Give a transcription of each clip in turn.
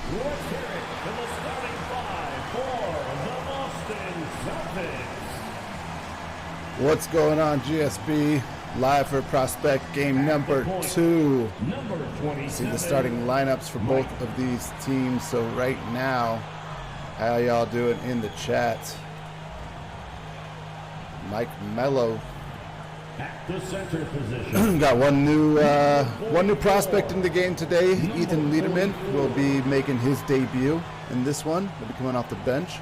Let's hear it to the starting five for the Boston Celtics. What's going on, GSB? Live for prospect game number 2. Number 27. See the starting lineups for both of these teams. So right now, how y'all doing in the chat? Mike Mello At the center position. got one new prospect in the game today. Ethan Lederman will be making his debut in this one. He'll be coming off the bench.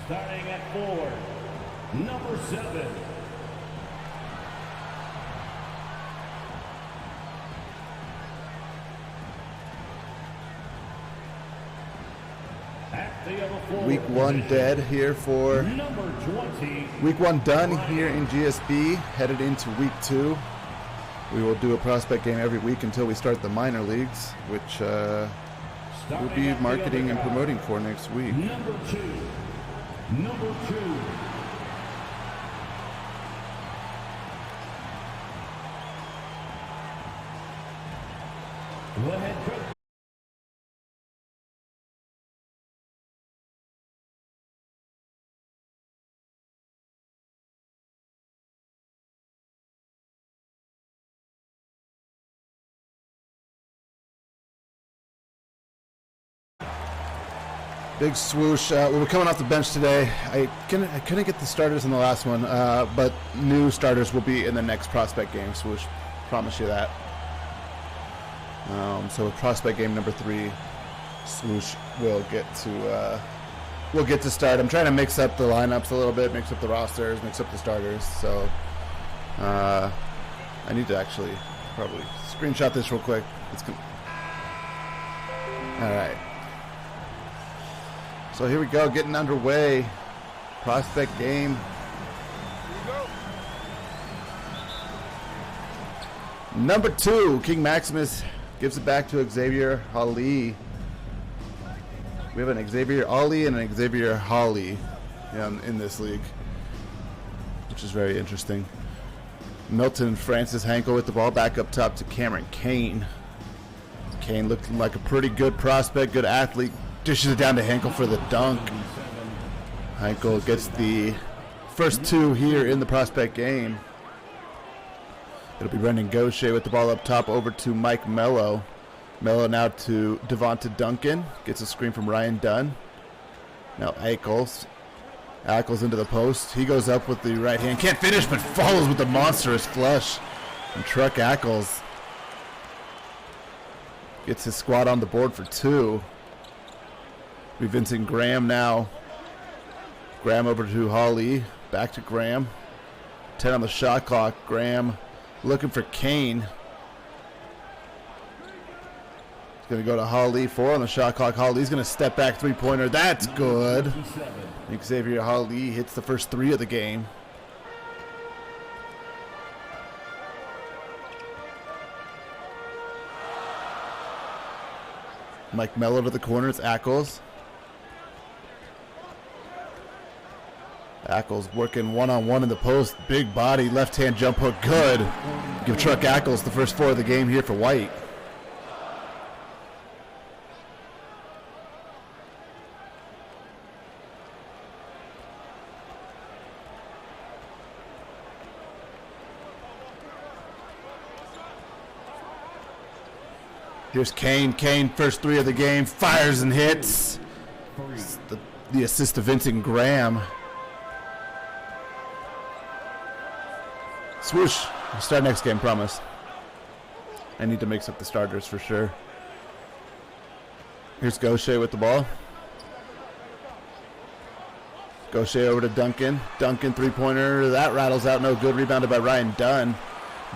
Starting at 4, number 7. At the other 4 Week 1 dead here for number 20. Week 1 done here in GSB. Headed into Week 2. We will do a prospect game every week until we start the minor leagues, which we'll be marketing and promoting for next week. Number 2. Number 2. The head coach. Big swoosh. We're coming off the bench today. I couldn't get the starters in the last one, but new starters will be in the next prospect game. Swoosh, promise you that. So prospect game number 3, swoosh will get to start. I'm trying to mix up the lineups a little bit, mix up the rosters, mix up the starters. So I need to actually probably screenshot this real quick. All right. So here we go, getting underway. Prospect game. Number 2, King Maximus gives it back to Xavier Ali. We have an Xavier Ali and an Xavier Holly in this league, which is very interesting. Milton Francis Hankel with the ball back up top to Cameron Kane. Kane looked like a pretty good prospect, good athlete. Dishes it down to Hankel for the dunk. Hankel gets the first 2 here in the prospect game. It'll be Brendan Gaucher with the ball up top over to Mike Mello. Mello now to Devonta Duncan. Gets a screen from Ryan Dunn. Now Ackles. Ackles into the post. He goes up with the right hand. Can't finish, but follows with the monstrous flush. And Truck Ackles gets his squad on the board for 2. Be Vincent Graham now. Graham over to Holly. Back to Graham. 10 on the shot clock. Graham looking for Kane. He's going to go to Holly. 4 on the shot clock. Holly's going to step back 3-pointer. That's good. Xavier Holly hits the first 3 of the game. Mike Mello to the corner. It's Ackles. Ackles working one-on-one in the post. Big body, left-hand jump hook, good. Give Truck Ackles the first 4 of the game here for White. Here's Kane. Kane, first 3 of the game, fires and hits. The assist to Vincent Graham. Swoosh. We'll start next game, promise. I need to mix up the starters for sure. Here's Gaucher with the ball. Gaucher over to Duncan. Duncan 3-pointer. That rattles out, no good. Rebounded by Ryan Dunn.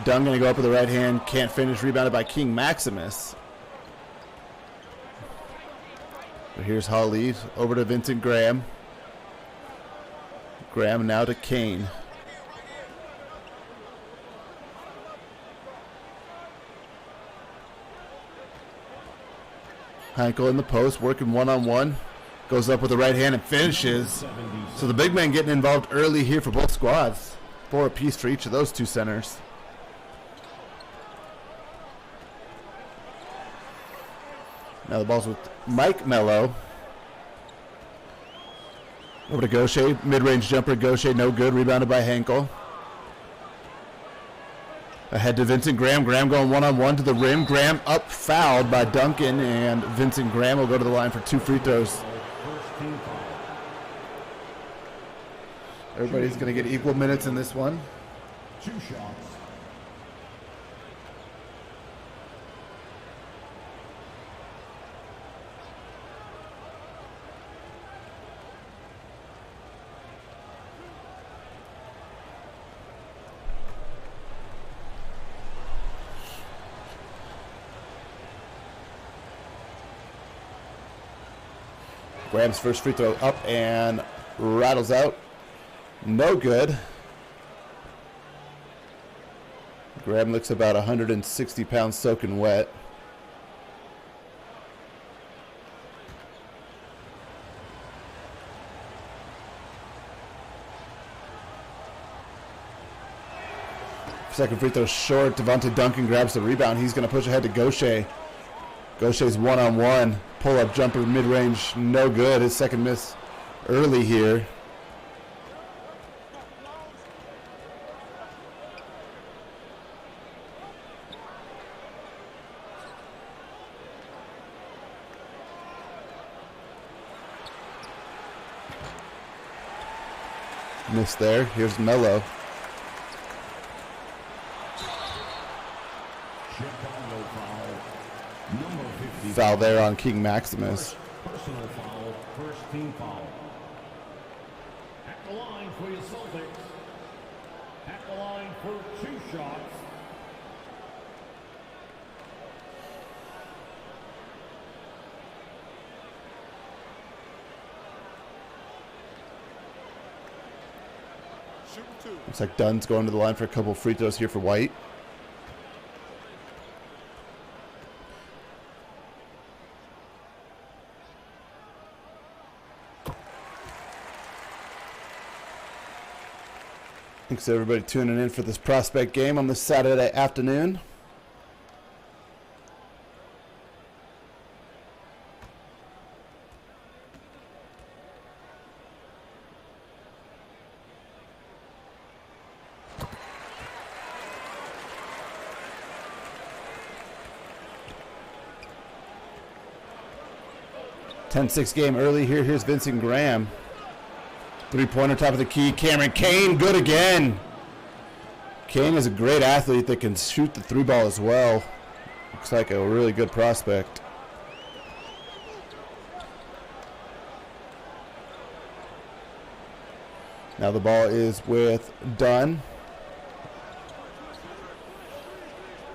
Dunn going to go up with the right hand. Can't finish. Rebounded by King Maximus. But here's Holly over to Vincent Graham. Graham now to Kane. Hankel in the post, working one-on-one. Goes up with the right hand and finishes. So the big man getting involved early here for both squads. 4 apiece for each of those 2 centers. Now the ball's with Mike Mello. Over to Gaucher. Mid-range jumper. Gaucher no good. Rebounded by Henkel. Ahead to Vincent Graham. Graham going one-on-one to the rim. Graham up fouled by Duncan, and Vincent Graham will go to the line for 2 free throws. Everybody's going to get equal minutes in this one. 2 shots. Graham's first free throw up and rattles out. No good. Graham looks about 160 pounds soaking wet. Second free throw short. Devontae Duncan grabs the rebound. He's going to push ahead to Gaucher. Gaucher's one-on-one. Pull-up jumper mid-range, no good. His second miss early here. Miss there. Here's Mello. Foul there on King Maximus. Personal foul, first team foul. At the line for your Celtics. At the line for 2 shots. Looks like Dunn's going to the line for a couple free throws here for White. Thanks to everybody tuning in for this prospect game on this Saturday afternoon. (10-6) game early here. Here's Vincent Graham. Three-pointer, top of the key. Cameron Kane, good again. Kane is a great athlete that can shoot the 3-ball as well. Looks like a really good prospect. Now the ball is with Dunn.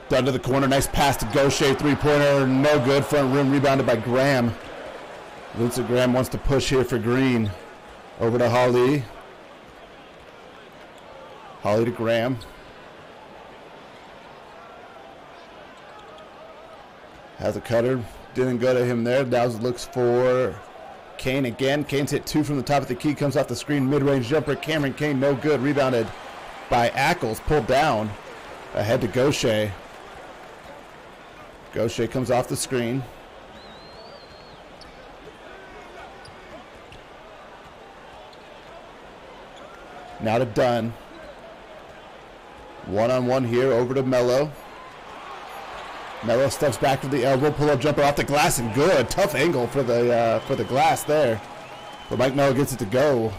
Dunn to the corner. Nice pass to Gaucher. 3-pointer, no good. Front rim rebounded by Graham. Vincent Graham wants to push here for Green. Over to Holly. Holly to Graham. Has a cutter. Didn't go to him there. Now looks for Kane again. Kane's hit 2 from the top of the key. Comes off the screen. Mid-range jumper. Cameron Kane, no good. Rebounded by Ackles. Pulled down. Ahead to Gaucher. Gaucher comes off the screen. Now to Dunn. One-on-one here over to Mello. Mello steps back to the elbow, pull-up jumper off the glass, and good. Tough angle for the glass there. But Mike Mello gets it to go.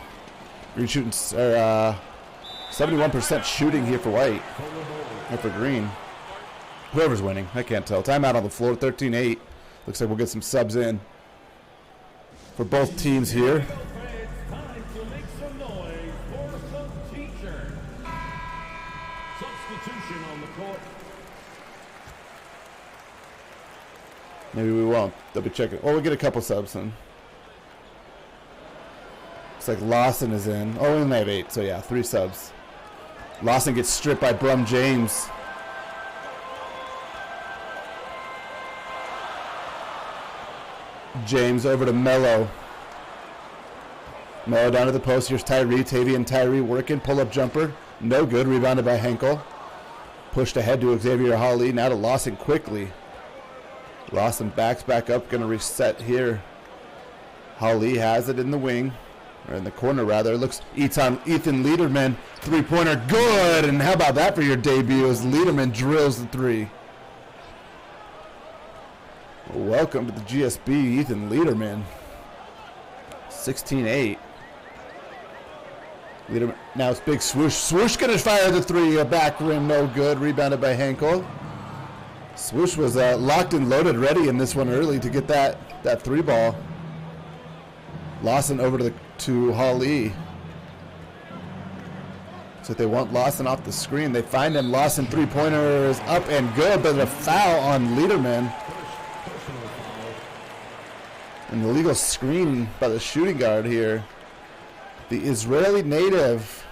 Green shooting, 71% shooting here for White. Or for Green. Whoever's winning, I can't tell. Timeout on the floor, 13-8. Looks like we'll get some subs in for both teams here. Maybe we won't. They'll be checking. Oh, we'll get a couple subs in. Looks like Lawson is in. Oh, we only have 8, so yeah, 3 subs. Lawson gets stripped by Brum James. James over to Mello. Mello down to the post. Here's Tyree. Tavian Tyree working. Pull-up jumper. No good. Rebounded by Henkel. Pushed ahead to Xavier Holly. Now to Lawson quickly. Lawson backs back up, going to reset here. Holly has it in the wing, or in the corner rather. Looks Ethan Lederman, three-pointer, good. And how about that for your debut as Lederman drills the three. Welcome to the GSB, Ethan Lederman. 16-8. Lederman, now it's big swoosh. Swoosh going to fire the three, back rim, no good. Rebounded by Henkel. Swoosh was locked and loaded, ready in this one early to get that three ball. Lawson over to Holly. So they want Lawson off the screen. They find him. Lawson three-pointer is up and good, but a foul on Lederman. An illegal screen by the shooting guard here. The Israeli native,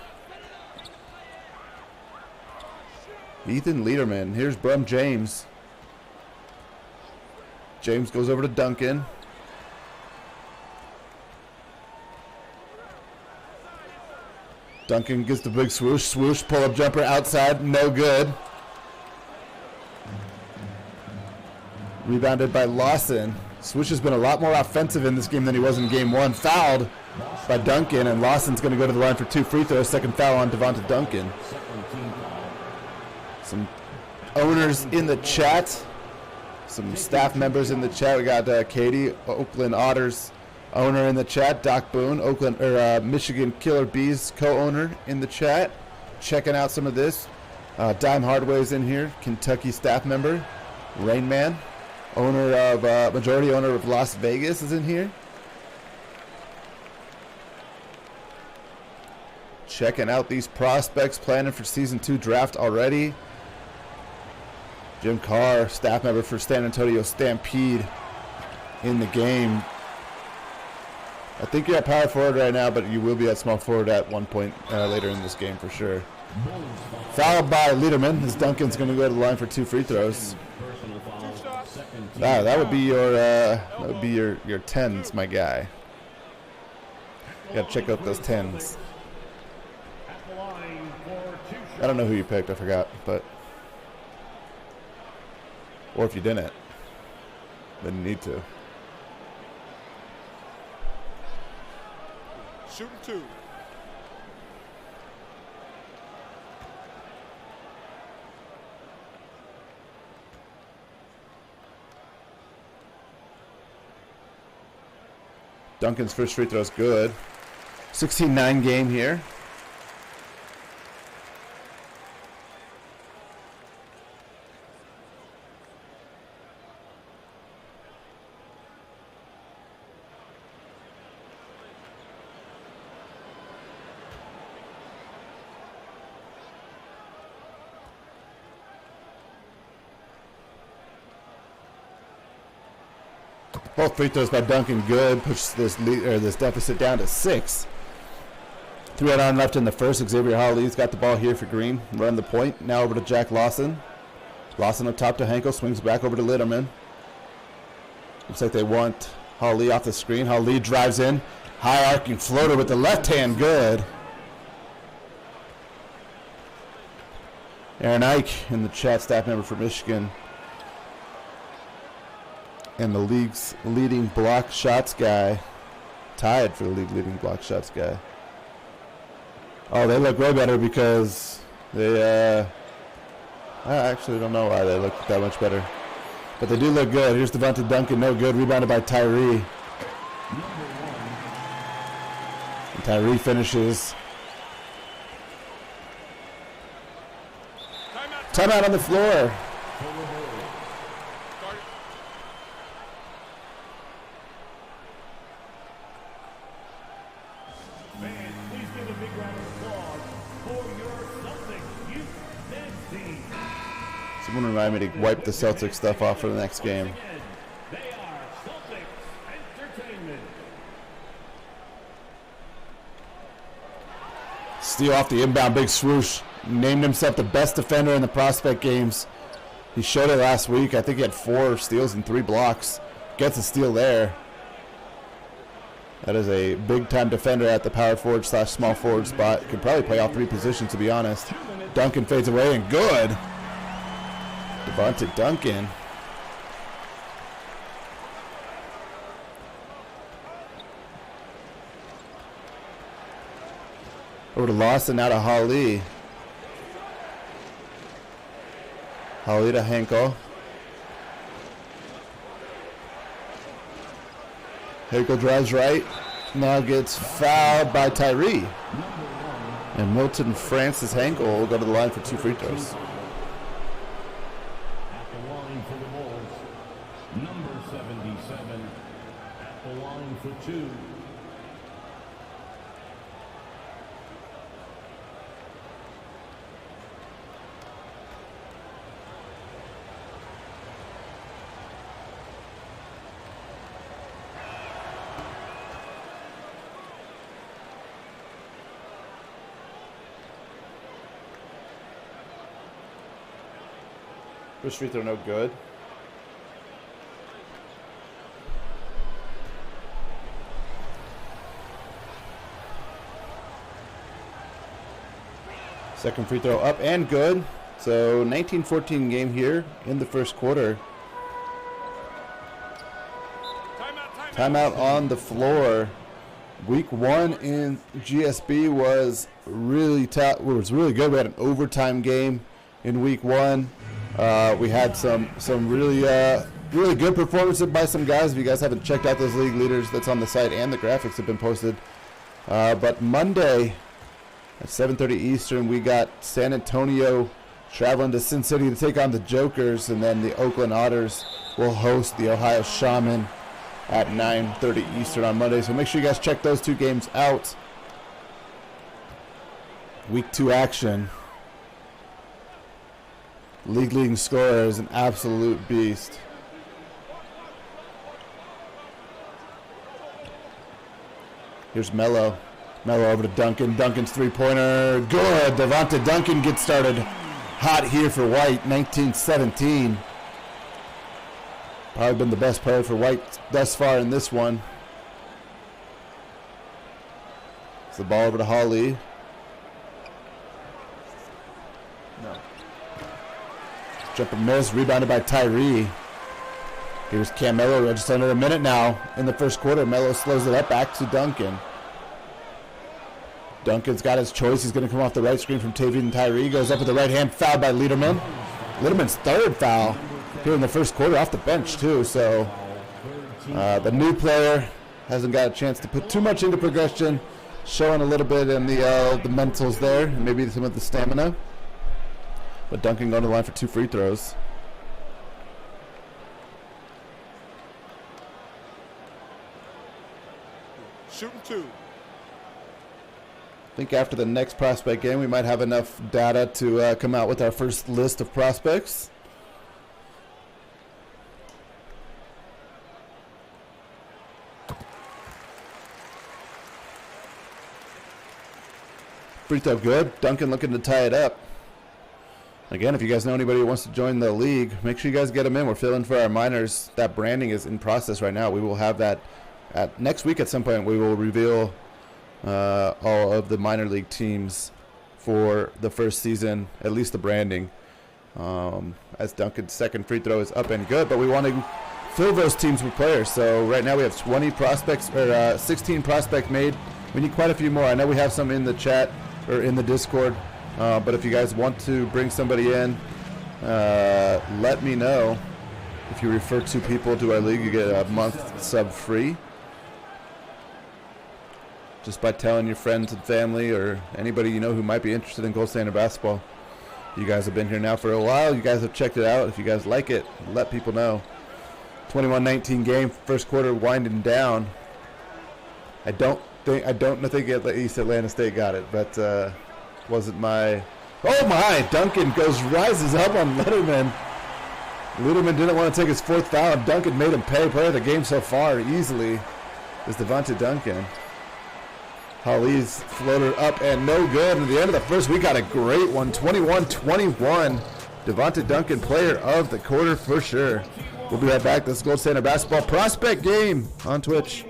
Ethan Lederman. Here's Brum James. James goes over to Duncan. Duncan gets the big swoosh. Swoosh, pull-up jumper outside, no good. Rebounded by Lawson. Swoosh has been a lot more offensive in this game than he was in game one. Fouled by Duncan, and Lawson's going to go to the line for 2 free throws. Second foul on Devonta Duncan. Some owners in the chat. Some staff members in the chat. We got Katie, Oakland Otters owner in the chat. Doc Boone, Michigan Killer Bees co-owner in the chat. Checking out some of this. Dime Hardway's in here. Kentucky staff member. Rain Man, majority owner of Las Vegas, is in here. Checking out these prospects, planning for season 2 draft already. Jim Carr, staff member for San Antonio Stampede, in the game. I think you're at power forward right now, but you will be at small forward at one point later in this game for sure. Fouled by Lederman, as Duncan's going to go to the line for 2 free throws. That would be your 10s, my guy. You got to check out those 10s. I don't know who you picked, I forgot, but or if you didn't, then you need to. Shooting 2. Duncan's first free throw is good. 16-9 game here. Both free throws by Duncan good. Pushes this deficit down to 6. 3-on left in the first. Xavier Holly's got the ball here for Green. Run the point. Now over to Jack Lawson. Lawson up top to Henkel. Swings back over to Lederman. Looks like they want Holly off the screen. Holly drives in. High arcing floater with the left hand. Good. Aaron Ike in the chat, staff member for Michigan. And the league's leading block shots guy. Tied for the league leading block shots guy. Oh, they look way better because they, I actually don't know why they look that much better. But they do look good. Here's Devonta Duncan, no good. Rebounded by Tyree. And Tyree finishes. Timeout on the floor. Someone remind me to wipe the Celtics stuff off for the next game. They are Celtics Entertainment. Steal off the inbound, big swoosh. Named himself the best defender in the prospect games. He showed it last week. I think he had 4 steals and 3 blocks. Gets a steal there. That is a big-time defender at the power forward / small forward spot. Could probably play all 3 positions, to be honest. Duncan fades away and good. Devonta Duncan. Over to Lawson, now to Holly. Holly to Henkel. Henkel drives right. Now gets fouled by Tyree. And Milton Francis Henkel will go to the line for 2 free throws. At the line for the Bulls, number 77. At the line for 2. First free throw, no good. Second free throw up and good. So 19-14 game here in the first quarter. Timeout on the floor. Week 1 in GSB was really tough. Was really good. We had an overtime game in week 1. We had some really really good performances by some guys. If you guys haven't checked out those league leaders, that's on the site, and the graphics have been posted. But Monday at 7:30 Eastern, we got San Antonio traveling to Sin City to take on the Jokers, and then the Oakland Otters will host the Ohio Shaman at 9:30 Eastern on Monday. So make sure you guys check those 2 games out. Week 2 action. League leading scorer is an absolute beast. Here's Mello. Mello over to Duncan. Duncan's 3-pointer. Good. Devonta Duncan gets started hot here for White. 19-17. Probably been the best player for White thus far in this one. It's the ball over to Holly. No. Jump and miss, rebounded by Tyree. Here's Cam Mello, just under a minute now in the first quarter. Mello slows it up, back to Duncan. Duncan's got his choice. He's going to come off the right screen from Tavian Tyree. Goes up with the right hand, fouled by Liederman. Liederman's 3rd foul here in the first quarter, off the bench too. So the new player hasn't got a chance to put too much into progression, showing a little bit in the mentals there, and maybe some of the stamina. But Duncan going to the line for 2 free throws. Shooting 2. I think after the next prospect game, we might have enough data to come out with our first list of prospects. Free throw good. Duncan looking to tie it up. Again, if you guys know anybody who wants to join the league, make sure you guys get them in. We're filling for our minors. That branding is in process right now. We will have that next week at some point. We will reveal all of the minor league teams for the first season, at least the branding. As Duncan's second free throw is up and good, but we want to fill those teams with players. So right now we have 20 prospects, or 16 prospects made. We need quite a few more. I know we have some in the chat or in the Discord. But if you guys want to bring somebody in, let me know. If you refer 2 people to our league, you get a month sub free. Just by telling your friends and family or anybody you know who might be interested in Gold Standard basketball. You guys have been here now for a while. You guys have checked it out. If you guys like it, let people know. 21-19 game, first quarter winding down. I don't think East Atlanta State got it, but wasn't my. Oh my! Duncan rises up on Liederman. Liederman didn't want to take his 4th foul, and Duncan made him pay. Player of the game so far easily is Devonta Duncan. Holly's floater up and no good. At the end of the first, we got a great one. 21-21. Devonta Duncan, player of the quarter for sure. We'll be right back. This is Gold Standard Basketball Prospect Game on Twitch.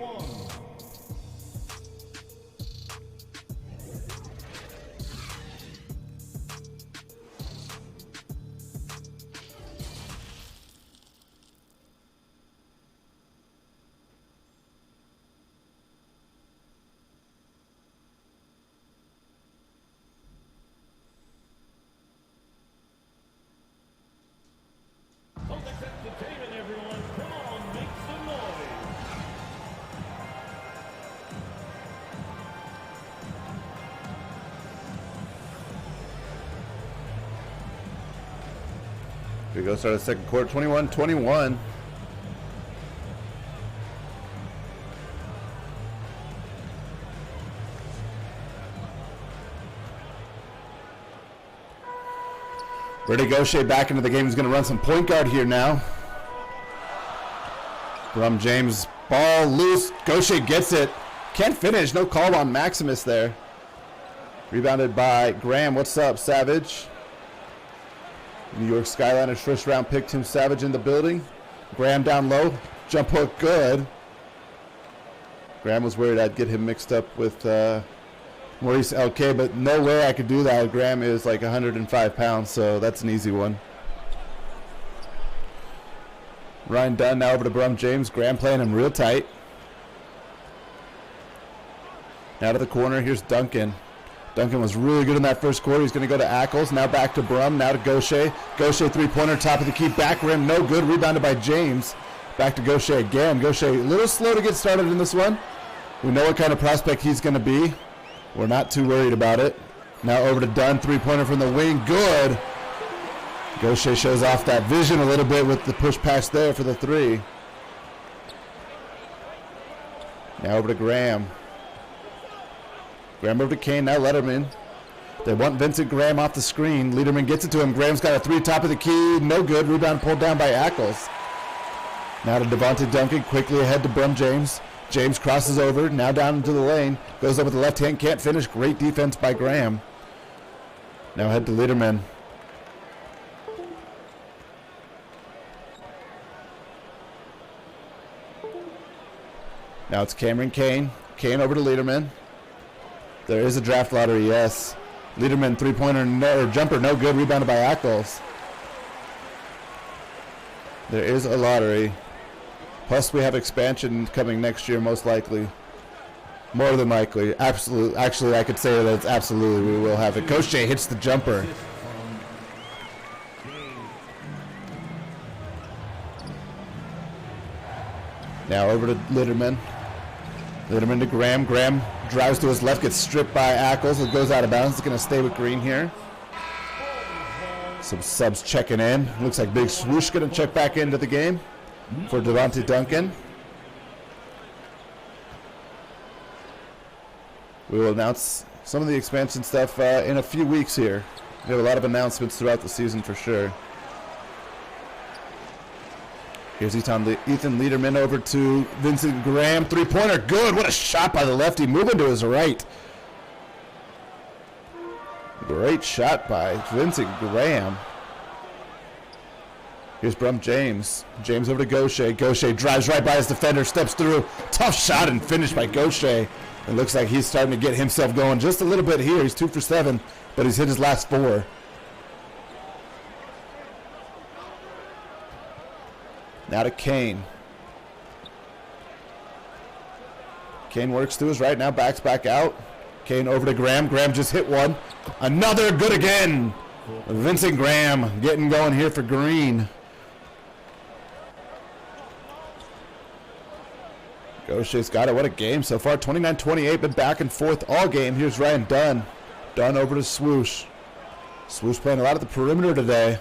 Here we go, start of the second quarter, 21-21. Brady Gaucher back into the game. He's going to run some point guard here now. Brum James, ball loose. Gaucher gets it. Can't finish. No call on Maximus there. Rebounded by Graham. What's up, Savage? New York Skyliners first round pick Tim Savage in the building. Graham down low. Jump hook good. Graham was worried I'd get him mixed up with Maurice LK, but no way I could do that. Graham is like 105 pounds, so that's an easy one. Ryan Dunn now over to Brum James. Graham playing him real tight. Now to the corner. Here's Duncan. Duncan was really good in that first quarter. He's going to go to Ackles. Now back to Brum. Now to Gaucher. Gaucher three-pointer, top of the key. Back rim, no good. Rebounded by James. Back to Gaucher again. Gaucher a little slow to get started in this one. We know what kind of prospect he's going to be. We're not too worried about it. Now over to Dunn. Three-pointer from the wing. Good. Gaucher shows off that vision a little bit with the push pass there for the three. Now over to Graham. Graham over to Kane, now Letterman. They want Vincent Graham off the screen. Lederman gets it to him. Graham's got a three, top of the key. No good. Rebound pulled down by Ackles. Now to Devontae Duncan, quickly ahead to Brum James. James crosses over, now down into the lane. Goes up with the left hand, can't finish. Great defense by Graham. Now head to Lederman. Now it's Cameron Kane. Kane over to Lederman. There is a draft lottery, yes. Lederman three-pointer, no, or jumper, no good. Rebounded by Ackles. There is a lottery. Plus, we have expansion coming next year, most likely. More than likely. Absolutely. Actually, I could say that it's absolutely we will have it. Gaucher hits the jumper. Now over to Lederman. Lederman to Graham. Graham drives to his left, gets stripped by Ackles. It goes out of bounds. It's going to stay with Green here. Some subs checking in. Looks like Big Swoosh going to check back into the game for Devontae Duncan. We will announce some of the expansion stuff in a few weeks here. We have a lot of announcements throughout the season for sure. Here's Ethan Lederman over to Vincent Graham. Three-pointer, good. What a shot by the lefty. Moving to his right. Great shot by Vincent Graham. Here's Brum James. James over to Gaucher. Gaucher drives right by his defender, steps through. Tough shot and finish by Gaucher. It looks like he's starting to get himself going just a little bit here. He's 2 for 7, but he's hit his last 4. Now to Kane. Kane works to his right, now backs back out. Kane over to Graham. Graham just hit one. Another good again. Vincent Graham getting going here for Green. Gaucher's got it. What a game so far. 29-28, been back and forth all game. Here's Ryan Dunn. Dunn over to Swoosh. Swoosh playing a lot of the perimeter today.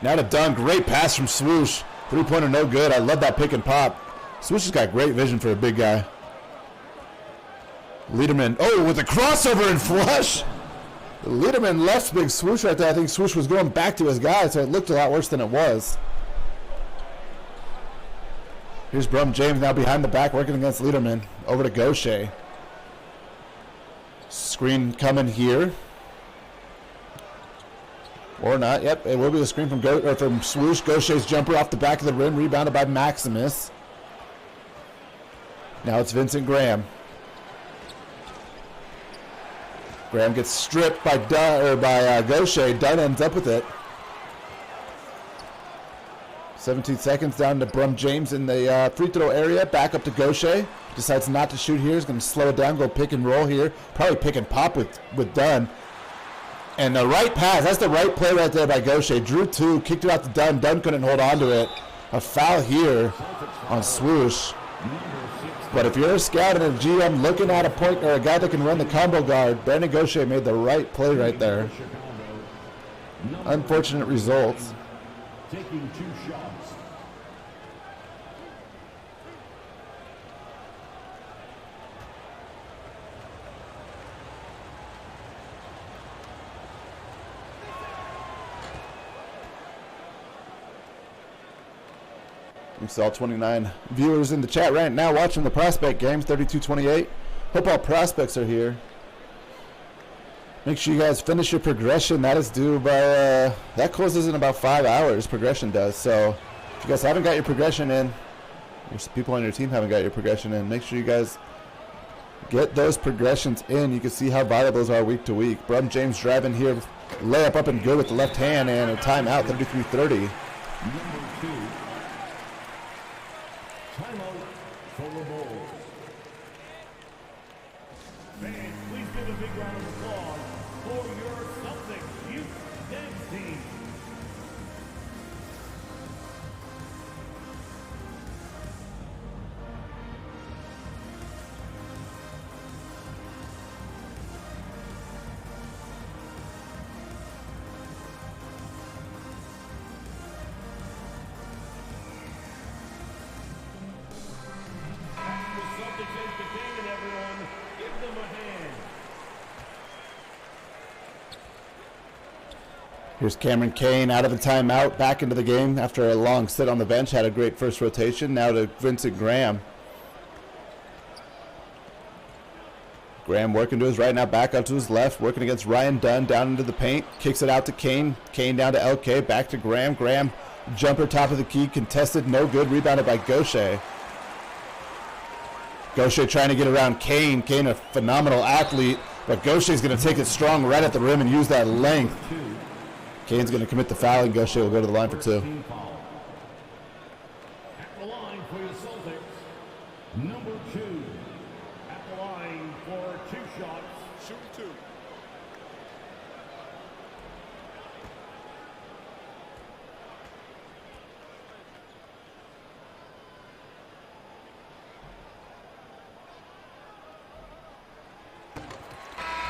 Now to Dunn. Great pass from Swoosh. Three-pointer no good. I love that pick and pop. Swoosh has got great vision for a big guy. Lederman. Oh, with a crossover and flush. Lederman left Big Swoosh right there. I think Swoosh was going back to his guy, so it looked a lot worse than it was. Here's Brum James now behind the back working against Lederman. Over to Gaucher. Screen coming here. Or not. Yep, it will be the screen from Swoosh. Gaucher's jumper off the back of the rim, rebounded by Maximus. Now it's Vincent Graham. Graham gets stripped by Gaucher. Dunn ends up with it. 17 seconds down to Brum James in the free throw area. Back up to Gaucher. Decides not to shoot here. He's going to slow it down, go pick and roll here. Probably pick and pop with Dunn. And the right pass. That's the right play right there by Gaucher. Drew 2, kicked it out to Dunn. Dunn couldn't hold on to it. A foul here on Swoosh. But if you're a scout and a GM looking at a point or a guy that can run the combo guard, Brandon Gaucher made the right play right there. Unfortunate results. taking 2 shots. We saw 29 viewers in the chat right now watching the prospect games, 32-28. Hope all prospects are here. Make sure you guys finish your progression. That is due by, that closes in about 5 hours, progression does. So if you guys haven't got your progression in, or some people on your team haven't got your progression in, make sure you guys get those progressions in. You can see how vital those are week to week. Brum James driving here, layup up and good with the left hand, and a timeout, 33-30. Number 2. Timeout for the Bulls. Fans, please give a big round of applause for your Celtics youth dance team. The Celtics entertaining everyone. Give them a hand. Here's Cameron Kane out of the timeout, back into the game after a long sit on the bench. Had a great first rotation. Now to Vincent Graham. Graham working to his right, now back up to his left, working against Ryan Dunn, down into the paint, kicks it out to Kane. Kane down to LK, back to Graham. Graham, jumper top of the key, contested, no good, rebounded by Gaucher. Gaucher trying to get around Kane. Kane, a phenomenal athlete, but Gaucher's going to take it strong right at the rim and use that length. Kane's going to commit the foul, and Gaucher will go to the line for 2. At the line for your Celtics, number 2. At the line for 2 shots. Shoot 2.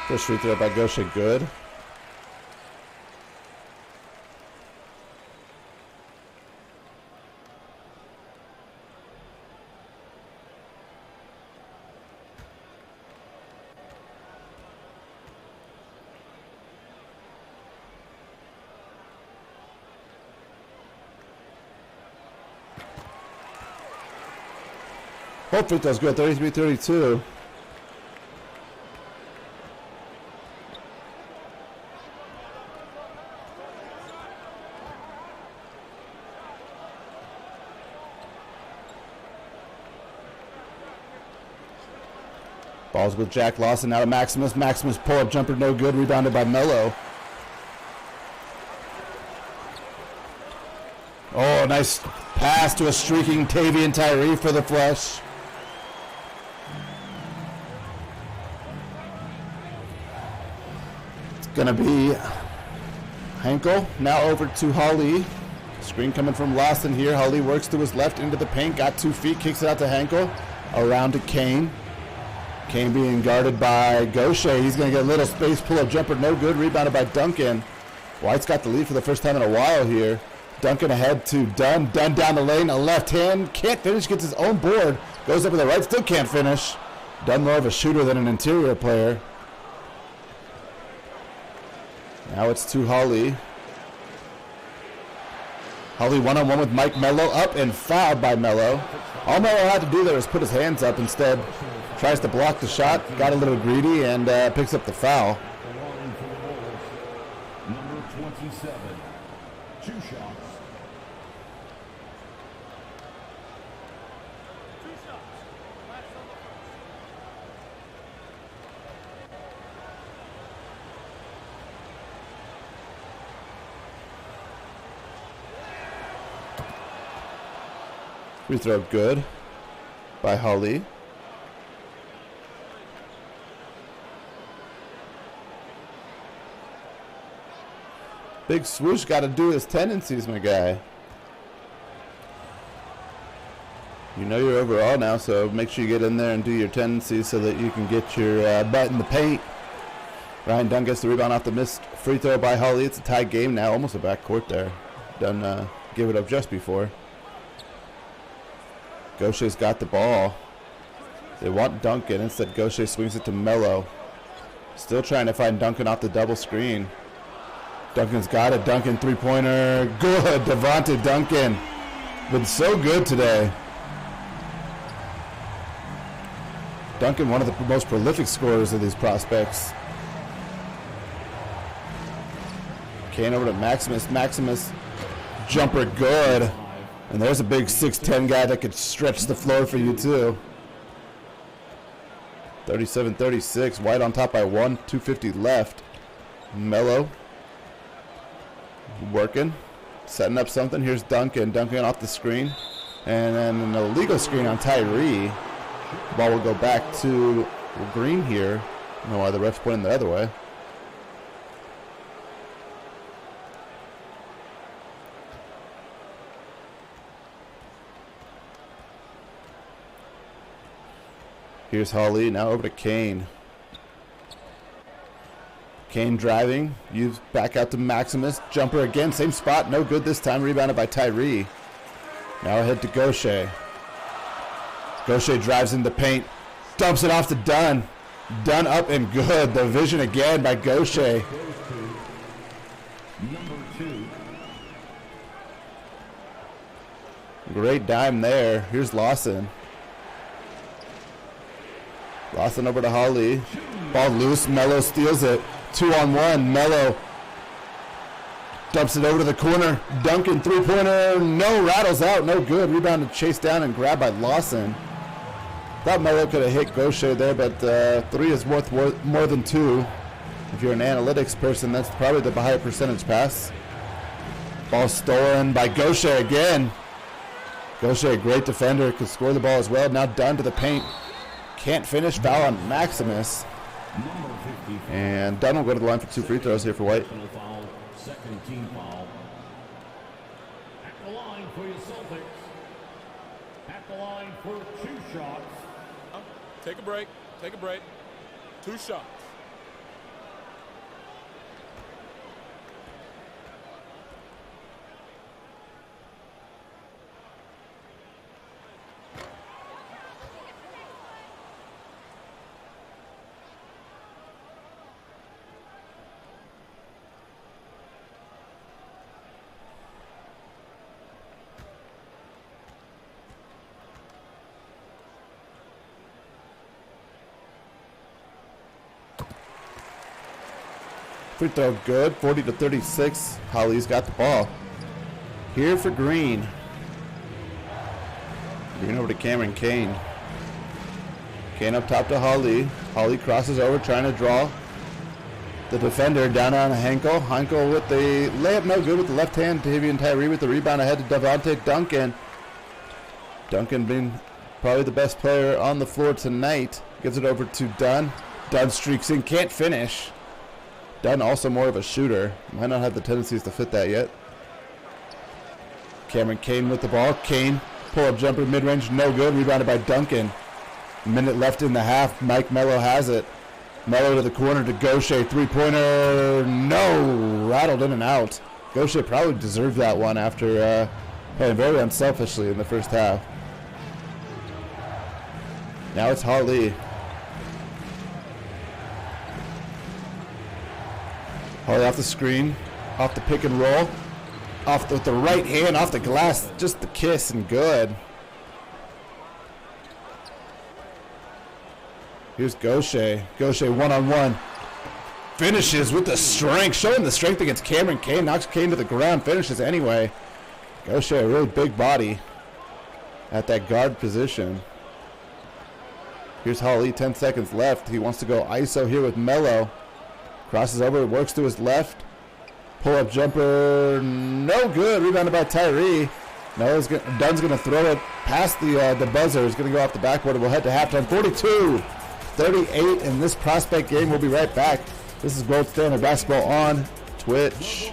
First free throw by Gaucher, good. Both free throws good, 33-32. Balls with Jack Lawson, now to Maximus. Maximus pull-up jumper, no good, rebounded by Melo. Oh, nice pass to a streaking Tavian Tyree for the flush. It's gonna be Henkel, now over to Hawley. Screen coming from Lawson here. Hawley works to his left into the paint, got 2 feet, kicks it out to Henkel. Around to Kane. Kane being guarded by Gaucher. He's going to get a little space pull-up jumper. No good. Rebounded by Duncan. White's got the lead for the first time in a while here. Duncan ahead to Dunn. Dunn down the lane. A left hand. Can't finish. Gets his own board. Goes up with the right. Still can't finish. Dunn more of a shooter than an interior player. Now it's to Hawley. Hawley one-on-one with Mike Melo. Up and fouled by Melo. All Melo had to do there was put his hands up. Instead, tries to block the shot, got a little greedy, and picks up the foul. Number 27, 2 shots. Free throw good by Hawley. Big Swoosh got to do his tendencies, my guy. You know your overall now, so make sure you get in there and do your tendencies so that you can get your butt in the paint. Ryan Dunn gets the rebound off the missed free throw by Hawley. It's a tied game now, almost a backcourt there. Dunn give it up just before. Gaucher's got the ball. They want Duncan. Instead, Gaucher swings it to Melo. Still trying to find Duncan off the double screen. Duncan's got it. Duncan three-pointer. Good. Devontae Duncan. Been so good today. Duncan, one of the most prolific scorers of these prospects. Kane over to Maximus. Maximus, jumper good. And there's a big 6'10 guy that could stretch the floor for you too. 37-36. White on top by 1. 2:50 left. Melo working. Setting up something. Here's Duncan. Duncan off the screen. And then an illegal screen on Tyree. Ball will go back to Green here. I don't know why the ref's pointing the other way. Here's Hawley, now over to Kane. Kane driving, Use back out to Maximus. Jumper again, same spot, no good this time. Rebounded by Tyree. Now ahead to Gaucher. Gaucher drives in the paint, dumps it off to Dunn. Dunn up and good. The vision again by Gaucher. Great dime there. Here's Lawson. Lawson over to Hawley. Ball loose. Melo steals it. 2-on-1. Melo dumps it over to the corner. Duncan three-pointer. No, rattles out. No good. Rebounded, chased down, and grabbed by Lawson. Thought Melo could have hit Gaucher there, but 3 is worth more than 2. If you're an analytics person, that's probably the higher percentage pass. Ball stolen by Gaucher again. Gaucher, a great defender, could score the ball as well. Now Dunn to the paint. Can't finish. Foul on Maximus. And Dunn will go to the line for 2 free throws here for White. Second team foul. At the line for your Celtics. At the line for 2 shots. Take a break. Take a break. 2 shots. Free throw good, 40-36. Hawley's got the ball. Here for Green. Green over to Cameron Kane. Kane up top to Hawley. Hawley crosses over, trying to draw the defender down on Henkel. Henkel with the layup, no good with the left hand. Tavian Tyree with the rebound ahead to Devontae Duncan. Duncan being probably the best player on the floor tonight. Gives it over to Dunn. Dunn streaks in, can't finish. Dunn also more of a shooter. Might not have the tendencies to fit that yet. Cameron Kane with the ball. Kane, pull-up jumper, mid-range, no good. Rebounded by Duncan. A minute left in the half. Mike Melo has it. Melo to the corner to Gaucher. Three-pointer, no. Rattled in and out. Gaucher probably deserved that one after playing very unselfishly in the first half. Now it's Hawley. Hawley off the screen, off the pick and roll, with the right hand, off the glass, just the kiss and good. Here's Gaucher. Gaucher one-on-one. Finishes with the strength, showing the strength against Cameron Kane, knocks Kane to the ground, finishes anyway. Gaucher, a really big body at that guard position. Here's Hawley, 10 seconds left. He wants to go ISO here with Melo. Crosses over, works to his left. Pull-up jumper, no good. Rebounded by Tyree. Dunn's going to throw it past the buzzer. It's going to go off the backboard. We'll head to halftime. 42-38 in this prospect game. We'll be right back. This is Gold Standard Basketball on Twitch.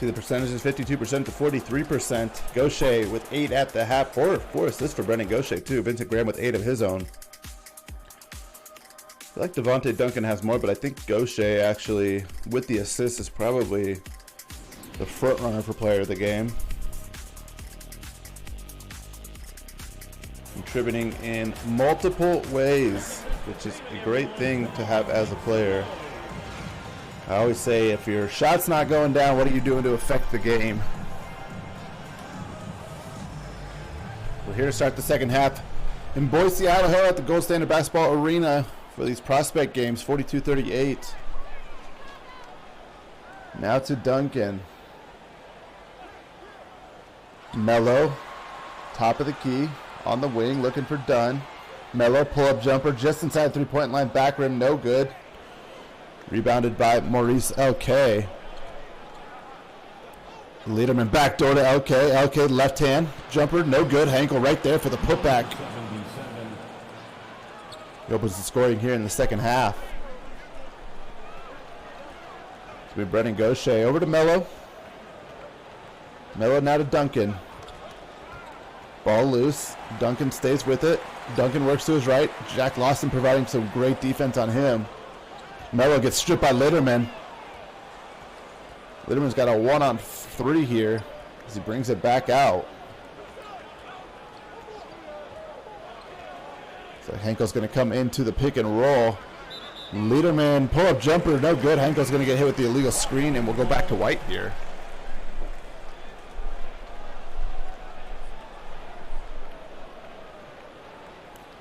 See the percentages, 52% to 43%. Gaucher with 8 at the half. Four assists for Brendan Gaucher too. Vincent Graham with 8 of his own. I feel like Devontae Duncan has more, but I think Gaucher actually, with the assists, is probably the front runner for player of the game. Contributing in multiple ways, which is a great thing to have as a player. I always say, if your shot's not going down, what are you doing to affect the game? We're here to start the second half in Boise, Idaho at the Gold Standard Basketball Arena for these prospect games, 42-38. Now to Duncan. Mello, top of the key, on the wing, looking for Dunn. Mello, pull-up jumper just inside three-point line, back rim, no good. Rebounded by Maurice LK. Lederman backdoor to LK. LK left hand jumper, no good. Hankel right there for the putback. He opens the scoring here in the second half. It's been Brendan Gaucher over to Mello. Mello now to Duncan. Ball loose. Duncan stays with it. Duncan works to his right. Jack Lawson providing some great defense on him. Mello gets stripped by Lederman. Lederman's got a 1-on-3 here as he brings it back out. So Hankel's going to come into the pick and roll. Lederman, pull-up jumper, no good. Hankel's going to get hit with the illegal screen, and we'll go back to White here.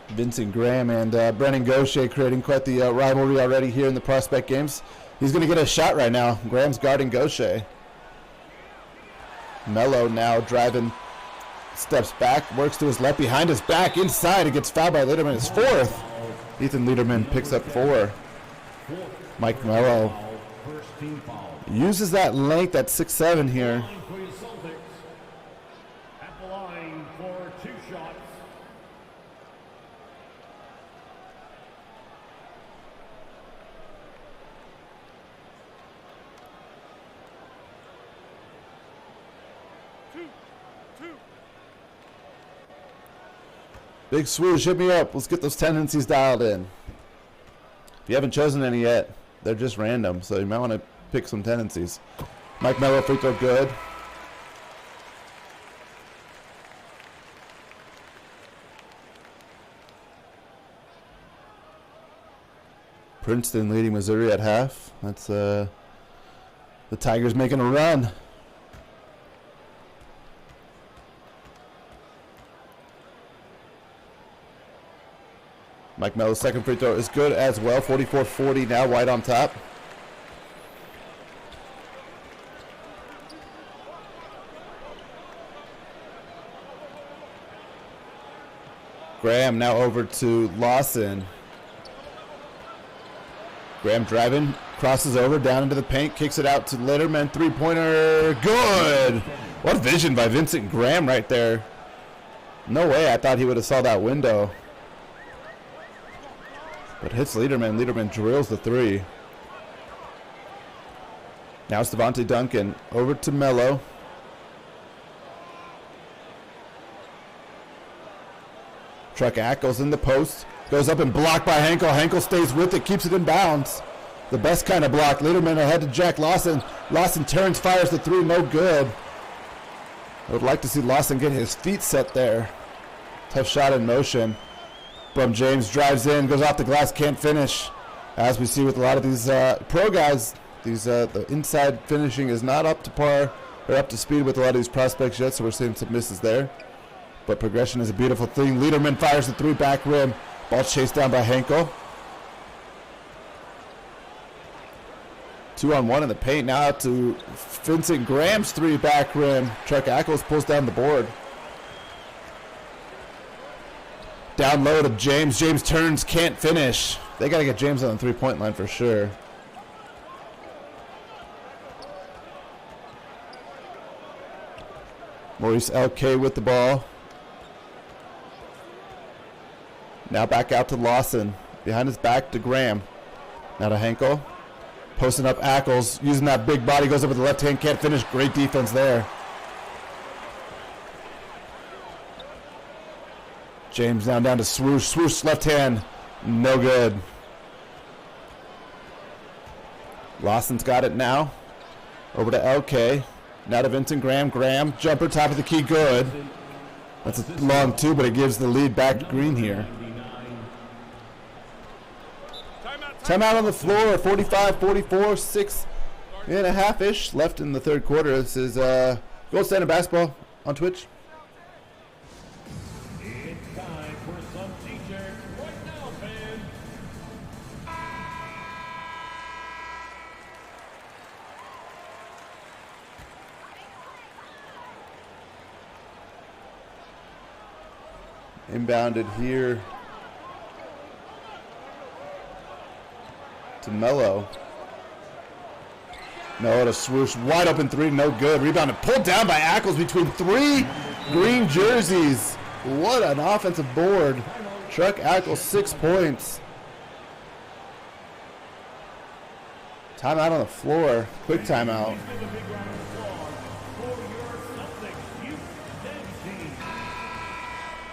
Vincent Graham and Brendan Gaucher creating quite the rivalry already here in the prospect games. He's going to get a shot right now. Graham's guarding Gaucher. Mello now driving, steps back, works to his left behind his back, inside. It gets fouled by Lederman. His fourth. Ethan Lederman picks up 4. Mike Mello uses that length at 6'7" here. At the line for 2 shots. Big swoosh, hit me up. Let's get those tendencies dialed in. If you haven't chosen any yet, they're just random, so you might want to pick some tendencies. Mike Mello, free throw good. Princeton leading Missouri at half. That's the Tigers making a run. Mike Mello's second free throw is good as well. 44-40 now, White on top. Graham now over to Lawson. Graham driving, crosses over, down into the paint, kicks it out to Lederman. Three-pointer, good! What vision by Vincent Graham right there. No way I thought he would have saw that window. But hits Lederman. Lederman drills the 3. Now it's Devontae Duncan. Over to Mello. Truck Ackles in the post. Goes up and blocked by Hankel. Hankel stays with it. Keeps it in bounds. The best kind of block. Lederman ahead to Jack Lawson. Lawson turns, fires the 3. No good. I would like to see Lawson get his feet set there. Tough shot in motion. Brum James drives in, goes off the glass, can't finish. As we see with a lot of these pro guys, the inside finishing is not up to par or up to speed with a lot of these prospects yet, so we're seeing some misses there. But progression is a beautiful thing. Lederman fires the 3 back rim. Ball chased down by Hankel. 2-on-1 in the paint. Now out to Vincent Graham's 3 back rim. Chuck Ackles pulls down the board. Down low to James. James turns, can't finish. They got to get James on the 3-point line for sure. Maurice LK with the ball. Now back out to Lawson. Behind his back to Graham. Now to Hankel. Posting up Ackles, using that big body, goes up with the left hand, can't finish. Great defense there. James now down to Swoosh. Swoosh left hand, no good. Lawson's got it now. Over to LK. Now to Vincent Graham. Graham, jumper, top of the key, good. That's a long two, but it gives the lead back to Green here. Timeout on the floor, 45-44, 6.5-ish left in the third quarter. This is Gold Standard Basketball on Twitch. It's time for some t-shirts right now, fans. Inbounded here to Mello. Mello to Swoosh. Wide open three, no good. Rebounded, pulled down by Ackles between three green jerseys. What an offensive board. Chuck Ackles, 6 points. Timeout on the floor. Quick timeout.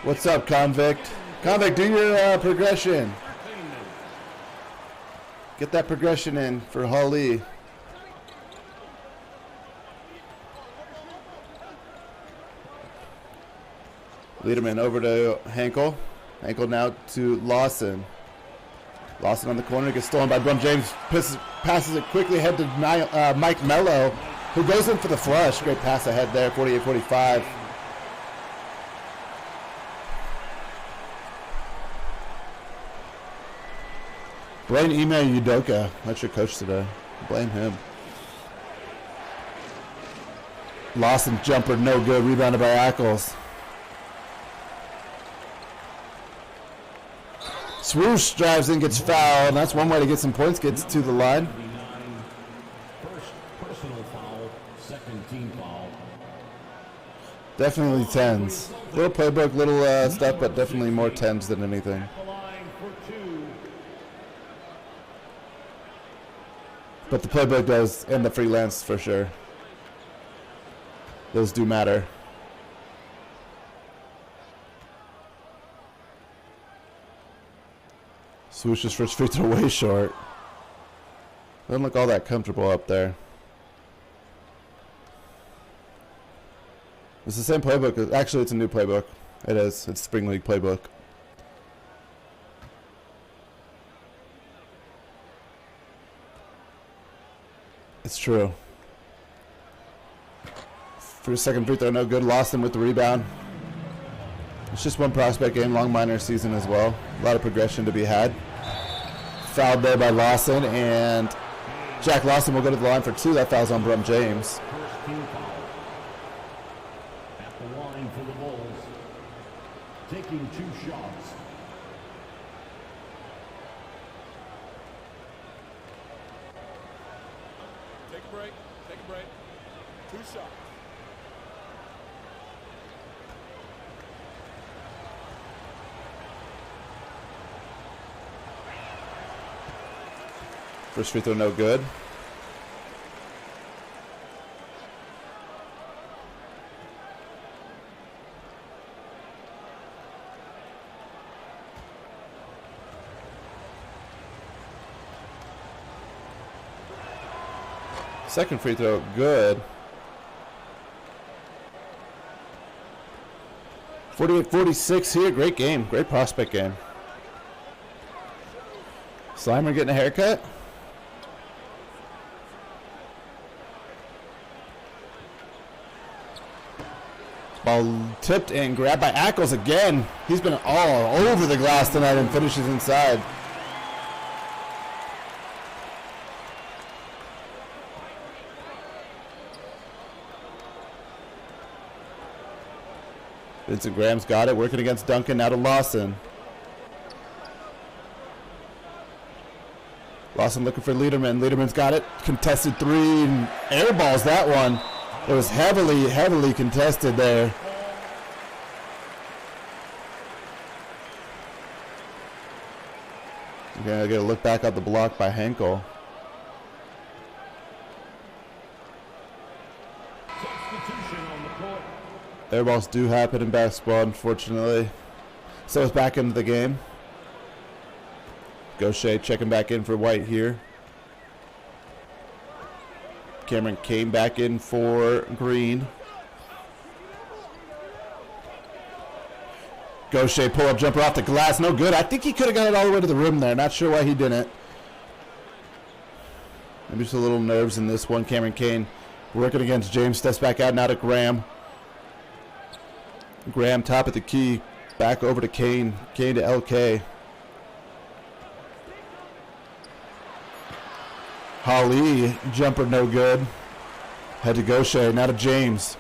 What's up, Convict? Convict, do your progression. Get that progression in for Holly. Liederman over to Hankel. Hankel now to Lawson. Lawson on the corner, gets stolen by Brum. James passes it quickly ahead to Mike Mello, who goes in for the flush. Great pass ahead there, 48-45. Blame Ime Udoka. That's your coach today. Blame him. Lawson jumper, no good. Rebounded by Ackles. Swoosh drives in, gets fouled. And that's one way to get some points. Gets to the line. First personal foul, second team foul. Definitely tens. Little playbook, little stuff, but definitely more tens than anything. The line for two. But the playbook does, and the freelance for sure. Those do matter. Swoosh's first free throw way short. Doesn't look all that comfortable up there. It's the same playbook. Actually, it's a new playbook. It is. It's Spring League playbook. It's true. First, second free throw, no good. Lawson with the rebound. It's just one prospect game, long minor season as well. A lot of progression to be had. Fouled there by Lawson, and Jack Lawson will go to the line for two. That foul's on Brum James. First team foul. At the line for the Bulls. Taking two shots. Take a break. Take a break. 2 shots. First free throw, no good. Second free throw, good. 48-46 here. Great game. Great prospect game. Slimer getting a haircut. Ball tipped and grabbed by Ackles again. He's been all over the glass tonight and finishes inside. Vincent Graham's got it, working against Duncan, now to Lawson. Lawson looking for Liederman. Liederman's got it, contested three, and airballs that one. It was heavily contested there. Gonna get a look back at the block by Henkel. Air balls do happen in basketball, unfortunately. So it's back into the game. Gaucher checking back in for White here. Cameron came back in for Green. Gaucher pull-up jumper off the glass. No good. I think he could have got it all the way to the rim there. Not sure why he didn't. Maybe just a little nerves in this one. Cameron Kane working against James. Steps back out now to Graham. Graham top of the key. Back over to Kane. Kane to LK. Holly, jumper no good. Head to Gaucher, now to James.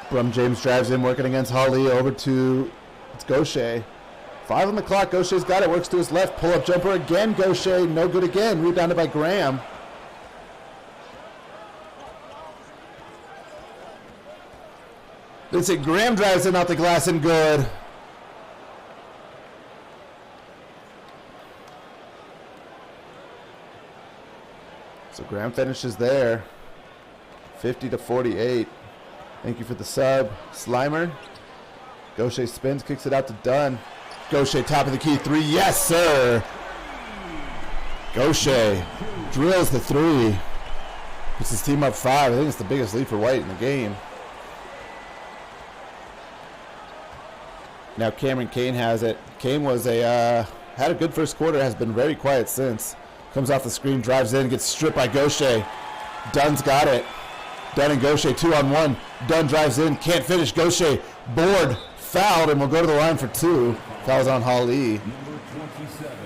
From James drives in, working against Holly, over to, it's Gaucher. 5 on the clock, Gaucher's got it, works to his left, pull-up jumper again, Gaucher, no good again, rebounded by Graham. Vincent Graham drives in off the glass and good. So Graham finishes there. 50-48. Thank you for the sub. Slimer. Gaucher spins, kicks it out to Dunn. Gaucher top of the key, 3. Yes, sir. Gaucher drills the 3. Puts his team up 5. I think it's the biggest lead for White in the game. Now Cameron Kane has it. Kane was had a good first quarter, has been very quiet since. Comes off the screen, drives in, gets stripped by Gaucher. Dunn's got it. Dunn and Gaucher 2-on-1. Dunn drives in, can't finish. Gaucher board, fouled, and will go to the line for 2. Fouls on Holly. Number 27.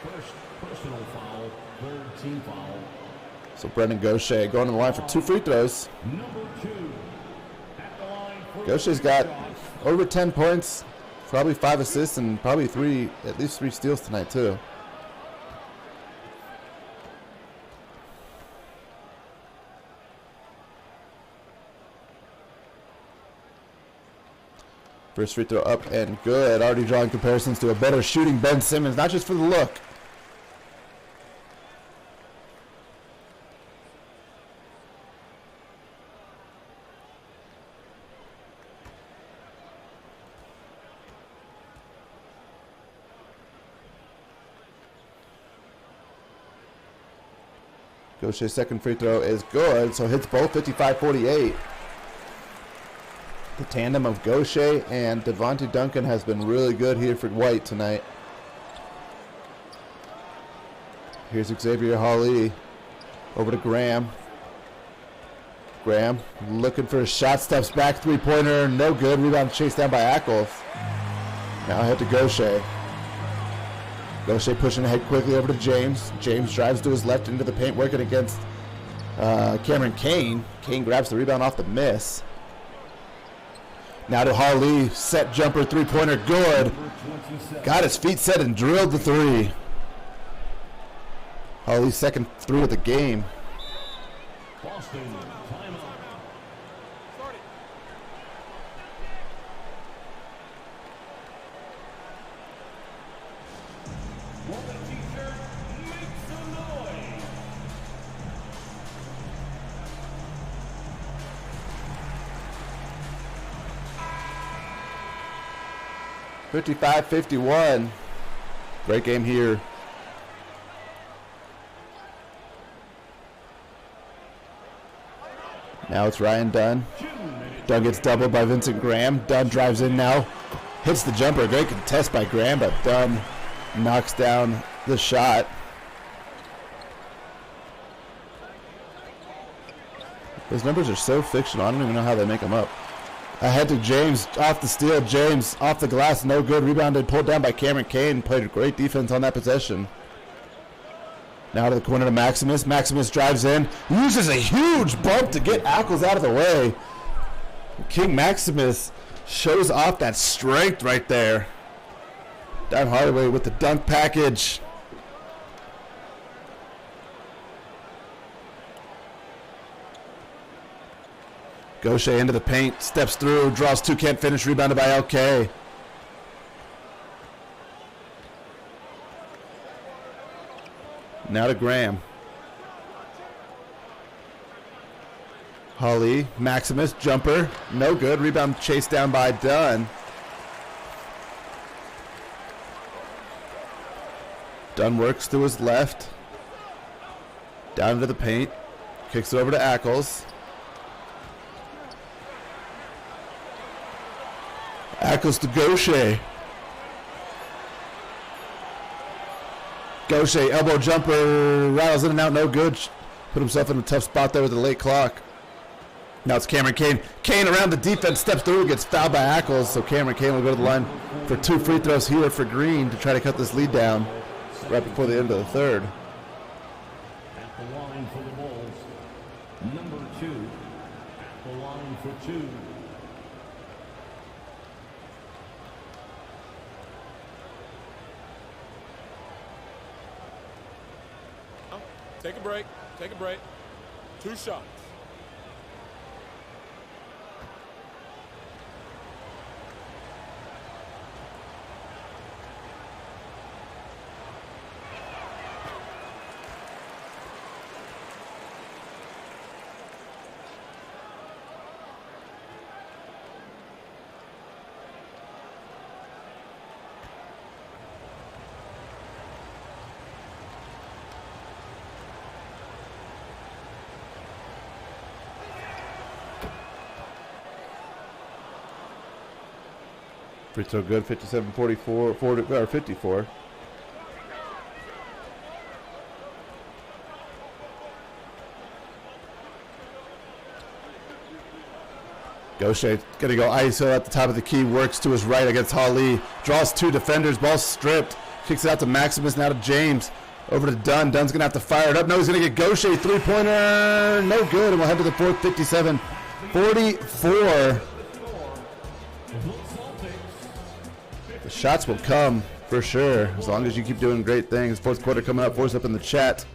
First personal foul, third team foul. So Brendan Gaucher going to the line for 2 free throws. Number 2. At the line for Gaucher's got over 10 points, probably 5 assists, and probably at least 3 steals tonight too. First free throw up and good. Already drawing comparisons to a better shooting Ben Simmons, not just for the look. Gaucher's second free throw is good, so hits both 55-48. The tandem of Gaucher and Devontae Duncan has been really good here for White tonight. Here's Xavier Holly over to Graham. Graham looking for a shot, steps back, 3-pointer, no good. Rebound chased down by Ackles. Now head to Gaucher. Gaucher pushing ahead quickly over to James. James drives to his left into the paint, working against Cameron Kane. Kane grabs the rebound off the miss. Now to Harley, set jumper, 3-pointer, good. Got his feet set and drilled the 3. Harley's second 3 of the game. Boston, timeout. Start it. Well, the t-shirt makes some noise. $55-51. Great game here. Now it's Ryan Dunn. Dunn gets doubled by Vincent Graham. Dunn drives in now. Hits the jumper. Great contest by Graham, but Dunn knocks down the shot. Those numbers are so fictional. I don't even know how they make them up. Ahead to James, off the steal. James off the glass, no good. Rebounded, pulled down by Cameron Kane. Played a great defense on that possession. Now to the corner to Maximus. Maximus drives in, uses a huge bump to get Ackles out of the way. King Maximus shows off that strength right there. Don Hardaway with the dunk package. Gaucher into the paint, steps through, draws 2, can't finish, rebounded by LK. Now to Graham. Holly, Maximus, jumper, no good. Rebound chased down by Dunn. Dunn works to his left. Down into the paint. Kicks it over to Ackles. Ackles to Gaucher. Gaucher, elbow jumper, rattles in and out, no good. Put himself in a tough spot there with the late clock. Now it's Cameron Kane. Kane around the defense, steps through, gets fouled by Ackles. So Cameron Kane will go to the line for 2 free throws here for Green to try to cut this lead down right before the end of the third. At the line for the Bulls, number 2. At the line for 2. Take a break. Take a break. 2 shots. Free throw good, 57-44, 54. Gaucher gonna go ISO at the top of the key, works to his right against Holly, draws 2 defenders, ball stripped, kicks it out to Maximus, now to James, over to Dunn. Dunn's gonna have to fire it up. No, he's gonna get Gaucher, 3-pointer, no good, and we'll head to the fourth, 57-44. The shots will come for sure as long as you keep doing great things. Fourth quarter coming up. Force up in the chat.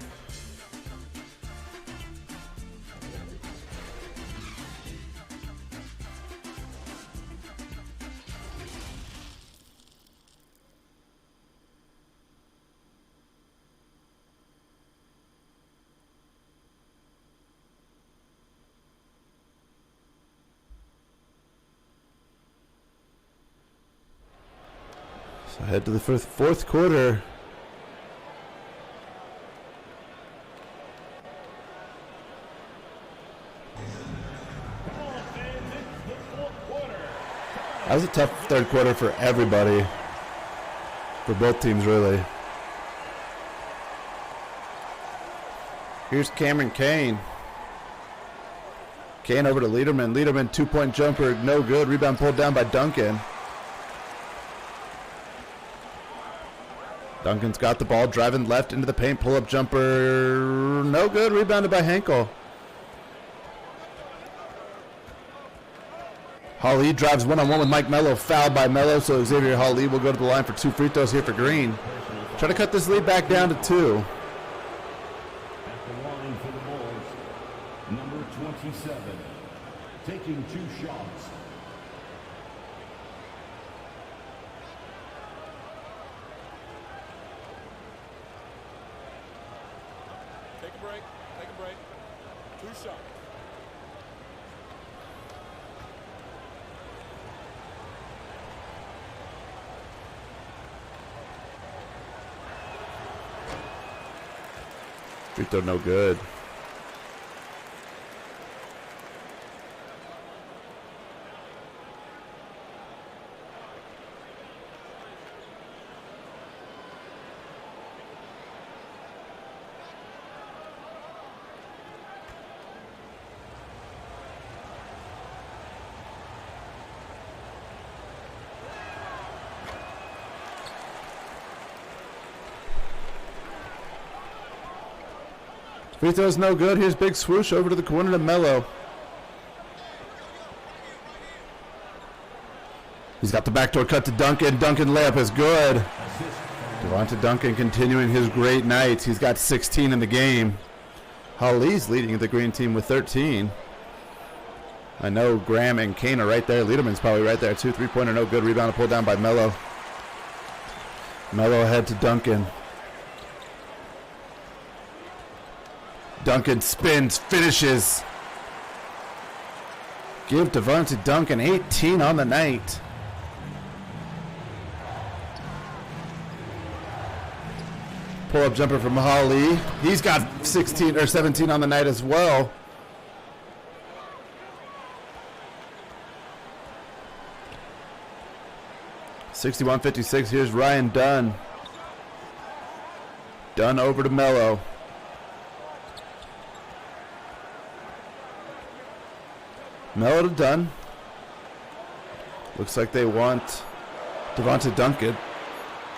So head to the fourth quarter. That was a tough third quarter for everybody. For both teams, really. Here's Cameron Kane. Kane over to Lederman. Lederman, 2-point jumper, no good. Rebound pulled down by Duncan. Duncan's got the ball, driving left into the paint, pull-up jumper, no good. Rebounded by Henkel. Holly drives one-on-one with Mike Mello, fouled by Mello, so Xavier Holly will go to the line for 2 free throws here for Green. Try to cut this lead back down to 2. At the line for the Bulls, number 27, taking 2 shots. Take a break. Take a break. 2 shots. Free throw no good. Free throw's no good. Here's big swoosh over to the corner to Mello. He's got the backdoor cut to Duncan. Duncan layup is good. Devonta Duncan continuing his great nights. He's got 16 in the game. Holly's leading the Green team with 13. I know Graham and Kane are right there. Lederman's probably right there too. 3-pointer no good. Rebound pulled down by Mello. Mello ahead to Duncan. Duncan spins, finishes. Give Devontae Duncan 18 on the night. Pull-up jumper from Holly. He's got 16 or 17 on the night as well. (61-56). Here's Ryan Dunn. Dunn over to Mello. Mello to Dunn. Looks like they want Devontae Duncan.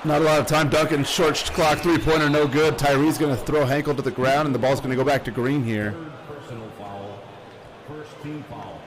Not a lot of time. Duncan, short clock, three-pointer, no good. Tyree's going to throw Hankel to the ground, and the ball's going to go back to Green here. Third personal foul. First team foul.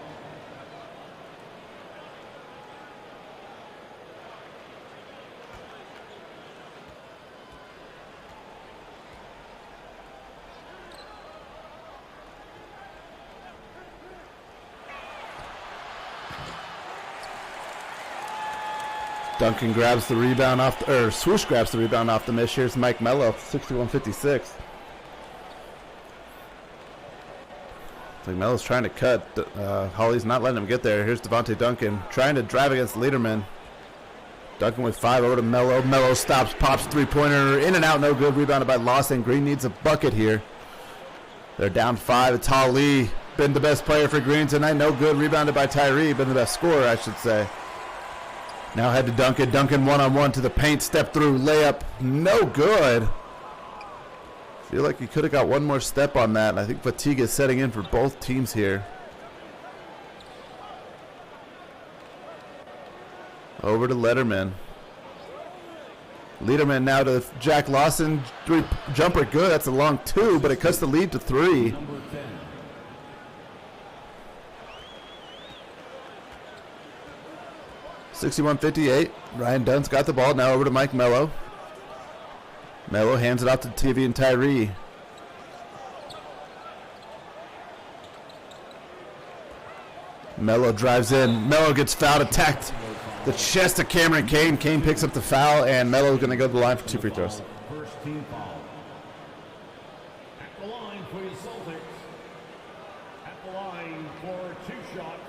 Duncan grabs the rebound off, or Swoosh grabs the rebound off the miss. Here's Mike Mello, 61-56. Like Mello's trying to cut. Holly's not letting him get there. Here's Devontae Duncan trying to drive against Lederman. Duncan with 5 over to Mello. Mello stops, pops three-pointer, in and out, no good. Rebounded by Lawson. Green needs a bucket here. They're down 5. It's Holly. Been the best player for Green tonight. No good. Rebounded by Tyree. Been the best scorer, I should say. Now head to Duncan. Duncan one-on-one to the paint. Step through. Layup. No good. Feel like he could have got one more step on that. I think fatigue is setting in for both teams here. Over to Lederman. Lederman now to Jack Lawson. Jumper good. That's a long 2, but it cuts the lead to 3. Number 10. 61-58. Ryan Dunn's got the ball. Now over to Mike Mello. Mello hands it off to TV and Tyree. Mello drives in. Mello gets fouled, attacked the chest of Cameron Kane. Kane picks up the foul, and Mello's going to go to the line for 2 free throws. First team foul. At the line for your Celtics. At the line for 2 shots.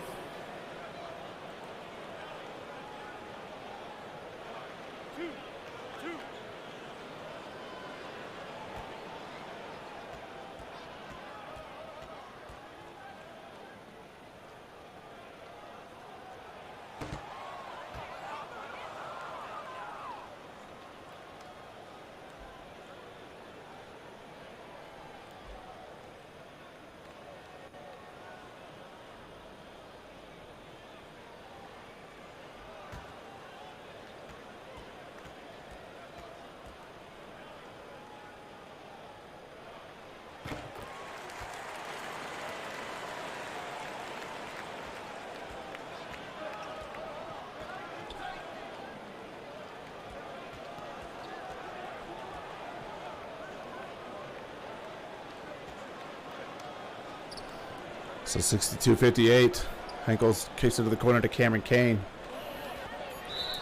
So 62-58. Henkel's kicks it to the corner to Cameron Kane.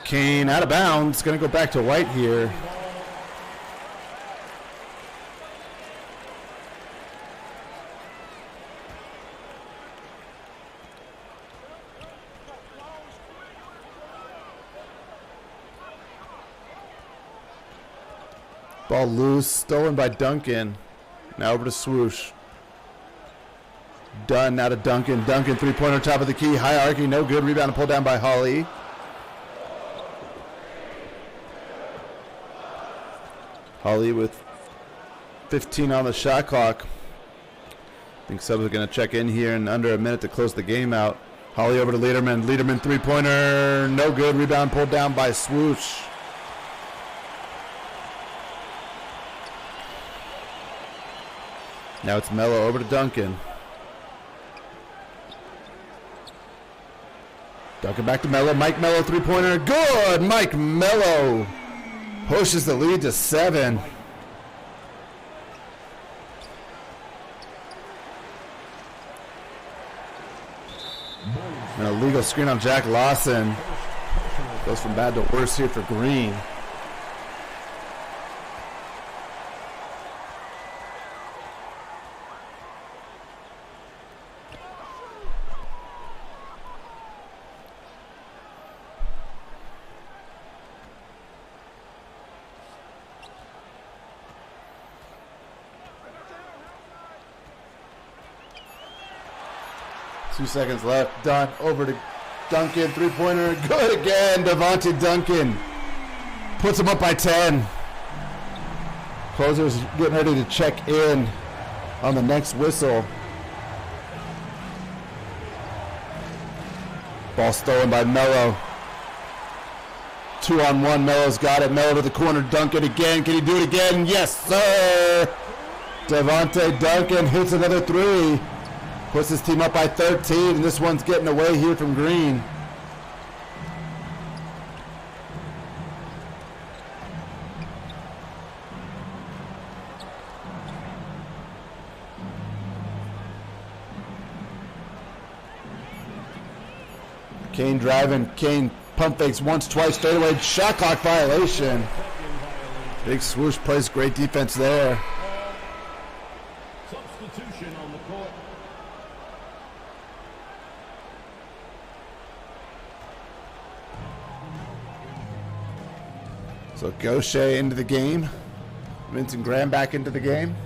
Kane out of bounds. Going to go back to White here. Ball loose. Stolen by Duncan. Now over to Swoosh. Dunn now to Duncan. Duncan three-pointer top of the key. Hierarchy no good. Rebound and pulled down by Holly. Holly with 15 on the shot clock. I think subs are going to check in here in under a minute to close the game out. Holly over to Lederman. Lederman three-pointer no good. Rebound pulled down by Swoosh. Now it's Mello over to Duncan. Duncan back to Mello. Mike Mello three-pointer. Good! Mike Mello pushes the lead to 7. An illegal screen on Jack Lawson. Goes from bad to worse here for Green. 2 seconds left. Done. Over to Duncan. 3-pointer. Good again. Devontae Duncan puts him up by 10. Closers getting ready to check in on the next whistle. Ball stolen by Melo. 2-on-1. Melo's got it. Melo to the corner. Duncan again. Can he do it again? Yes, sir. Devontae Duncan hits another 3. Puts his team up by 13. And this one's getting away here from Green. Kane driving. Kane pump fakes once, twice, fadeaway, shot clock violation. Big swoosh plays great defense there. Substitution on the court. So Gaucher into the game. Vincent Graham back into the game.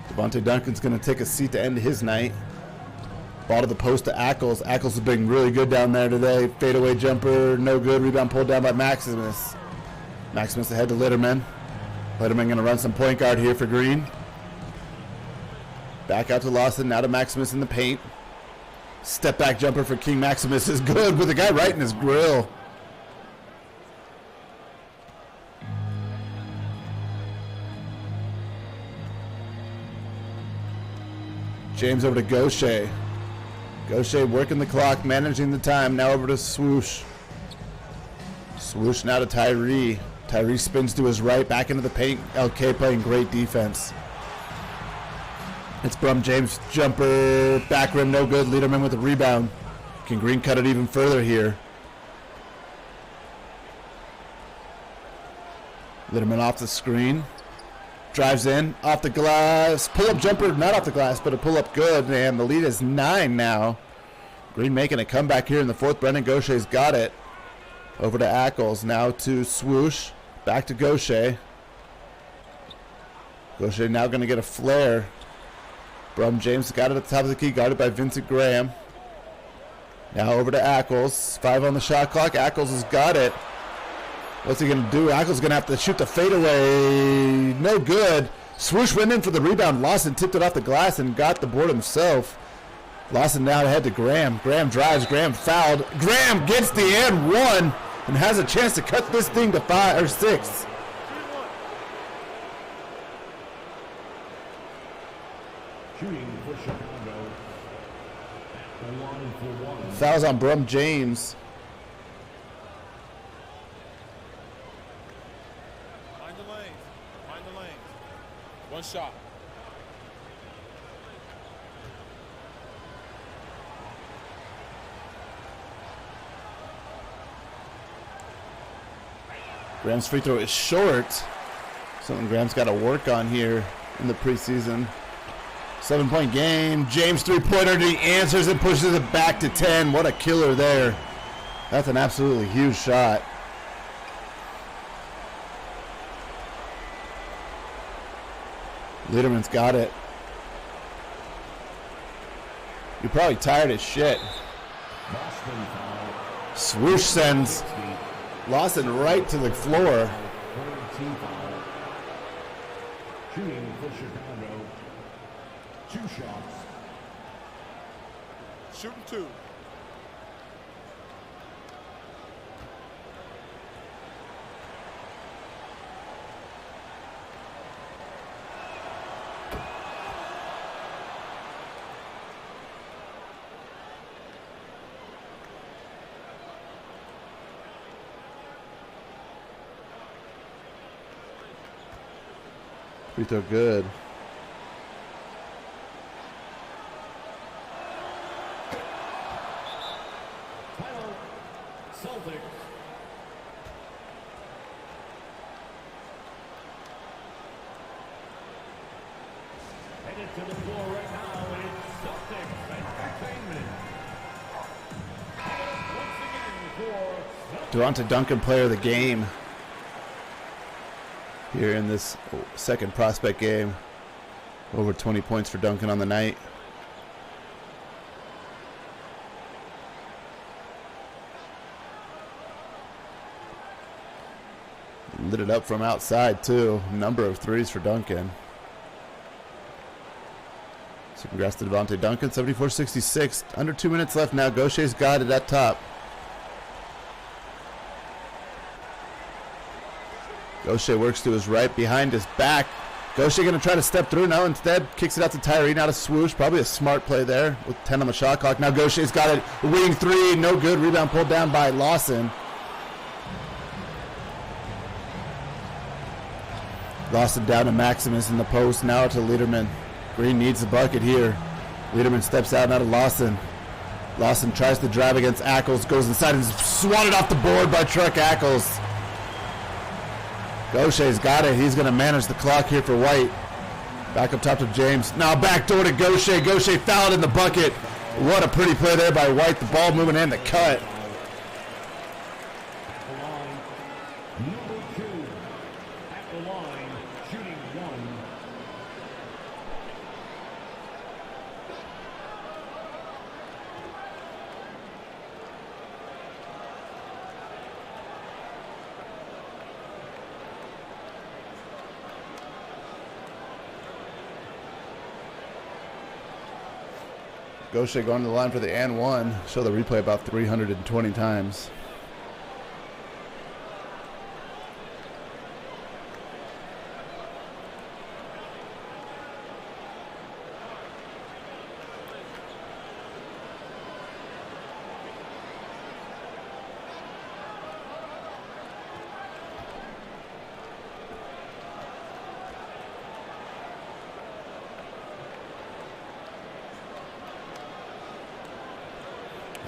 Devontae Duncan's going to take a seat to end his night. Ball to the post to Ackles. Ackles has been really good down there today. Fadeaway jumper, no good. Rebound pulled down by Maximus. Maximus ahead to Litterman. Litterman going to run some point guard here for Green. Back out to Lawson. Now to Maximus in the paint. Step back jumper for King Maximus is good with the guy right in his grill. James over to Gaucher. Gaucher working the clock, managing the time. Now over to Swoosh. Swoosh now to Tyree. Tyree spins to his right, back into the paint. LK playing great defense. It's Brum James jumper, back rim, no good. Liederman with a rebound. Can Green cut it even further here? Liederman off the screen. Drives in, off the glass. Pull-up jumper, not off the glass, but a pull-up good. And the lead is 9 now. Green making a comeback here in the fourth. Brendan Gaucher's got it. Over to Ackles, now to Swoosh. Back to Gaucher. Gaucher now going to get a flare. Brum James got it at the top of the key, guarded by Vincent Graham. Now over to Ackles. 5 on the shot clock. Ackles has got it. What's he going to do? Ackles going to have to shoot the fadeaway. No good. Swoosh went in for the rebound. Lawson tipped it off the glass and got the board himself. Lawson now ahead to Graham. Graham drives. Graham fouled. Graham gets the and one and has a chance to cut this thing to 5 or 6. Shooting for Chicago. At the line for one. Fouls on Brum James. Find the lanes. Find the lanes. One shot. Graham's free throw is short. Something Graham's got to work on here in the preseason. 7-point game. James 3-pointer. He answers and pushes it back to 10. What a killer there. That's an absolutely huge shot. Liederman's got it. You're probably tired as shit. Boston foul. Swoosh sends Lawson right to the floor. Third team foul. Shooting for Chicago. 2 shots. Shooting 2. Free throw good. Timeout. Celtics. Headed to the floor right now, and it's Celtics Entertainment. Once again for Devontae Duncan, player of the game. Here in this second prospect game. Over 20 points for Duncan on the night. Lit it up from outside, too. Number of threes for Duncan. So congrats to Devontae Duncan. 74-66. Under 2 minutes left now. Gaucher's got it at top. Gaucher works to his right, behind his back. Gaucher going to try to step through now. Instead, kicks it out to Tyree. Not a swoosh. Probably a smart play there with 10 on the shot clock. Now Gaucher's got it. Wing three. No good. Rebound pulled down by Lawson. Lawson down to Maximus in the post. Now to Lederman. Green needs a bucket here. Lederman steps out now to Lawson. Lawson tries to drive against Ackles. Goes inside and is swatted off the board by Truck Ackles. Gaucher's got it. He's going to manage the clock here for White. Back up top to James. Now back door to Gaucher. Gaucher fouled in the bucket. What a pretty play there by White. The ball moving in the cut. Number 2 at the line, shooting 1. Gaucher going to the line for the and one. Show the replay about 320 times.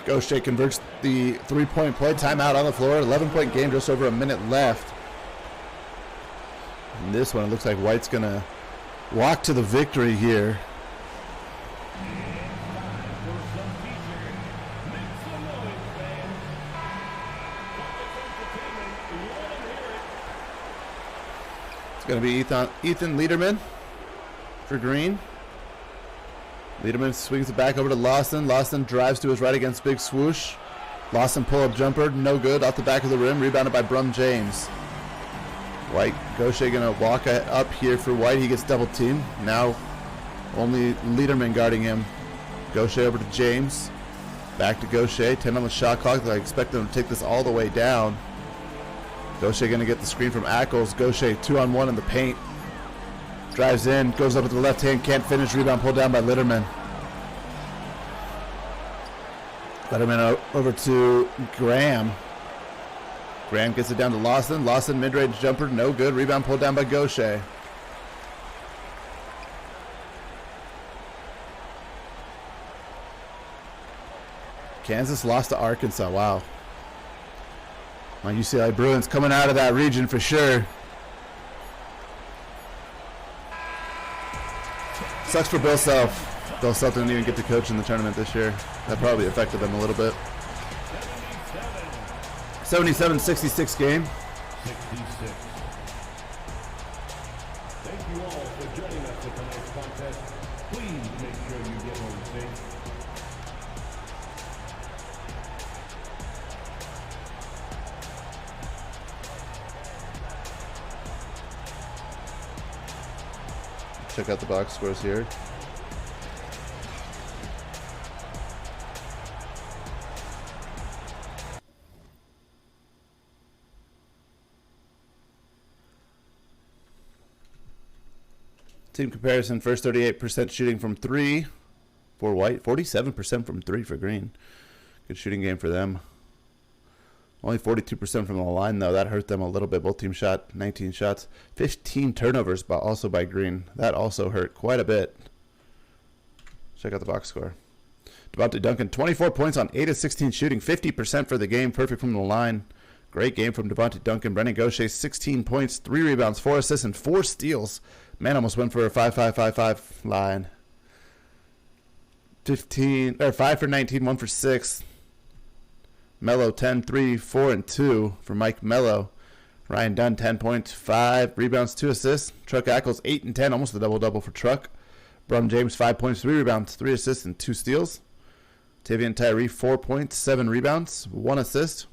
Gaucher converts the three-point play. Timeout on the floor. 11-point game, just over a minute left. And this one, it looks like White's going to walk to the victory here. It's going to be Ethan Lederman for Green. Lederman swings it back over to Lawson. Lawson drives to his right against Big Swoosh. Lawson pull-up jumper, no good, off the back of the rim, rebounded by Brum James. White, Gaucher going to walk up here for White. He gets double teamed. Now only Lederman guarding him. Gaucher over to James. Back to Gaucher, 10 on the shot clock. I expect them to take this all the way down. Gaucher going to get the screen from Ackles. Gaucher 2-on-1 in the paint. Drives in, goes up with the left hand, can't finish. Rebound pulled down by Lederman. Lederman over to Graham. Graham gets it down to Lawson. Lawson mid-range jumper, no good. Rebound pulled down by Gaucher. Kansas lost to Arkansas. Wow. My UCLA Bruins coming out of that region for sure. Sucks for Bill Self. Bill Self didn't even get to coach in the tournament this year. That probably affected them a little bit. 77-66 game. 66. Thank you all for joining us at tonight's contest. Please make sure you get home safe. Check out the box scores here. Team comparison, first 38% shooting from 3 for White, 47% from 3 for Green. Good shooting game for them. Only 42% from the line, though. That hurt them a little bit. Both teams shot 19 shots. 15 turnovers, but also by Green. That also hurt quite a bit. Check out the box score. Devontae Duncan, 24 points on 8 of 16 shooting. 50% for the game. Perfect from the line. Great game from Devontae Duncan. Brendan Gaucher, 16 points, 3 rebounds, 4 assists, and 4 steals. Man almost went for a 5-5-5-5 line. 5 for 19, 1 for 6. Mello 10, 3, 4, and 2 for Mike Mello. Ryan Dunn 10 points, 5 rebounds, 2 assists. Truck Ackles 8 and 10, almost a double-double for Truck. Brum James 5 points, 3 rebounds, 3 assists, and 2 steals. Tavian Tyree 4 points, 7 rebounds, 1 assist.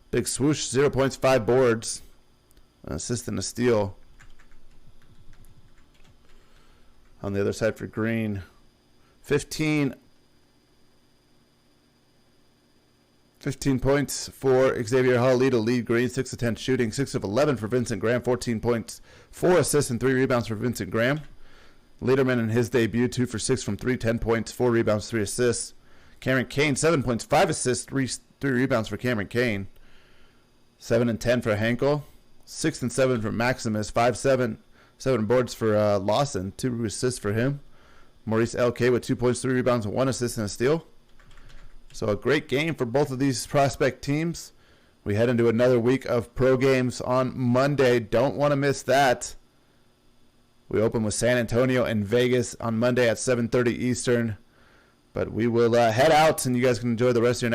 Big Swoosh 0 points, 5 boards. An assist and a steal. On the other side for Green. 15 points for Xavier Hawley to lead Green. 6 of 10 shooting. 6 of 11 for Vincent Graham. 14 points, 4 assists, and 3 rebounds for Vincent Graham. Lederman in his debut, 2 for 6 from 3. 10 points, 4 rebounds, 3 assists. Cameron Kane, 7 points, 5 assists, 3 rebounds for Cameron Kane. 7 and 10 for Henkel. 6 and 7 for Maximus. 7 boards for Lawson. 2 assists for him. Maurice L.K. with 2 points, 3 rebounds, 1 assist, and a steal. So a great game for both of these prospect teams. We head into another week of pro games on Monday. Don't want to miss that. We open with San Antonio and Vegas on Monday at 7:30 Eastern. But we will head out, and you guys can enjoy the rest of your night.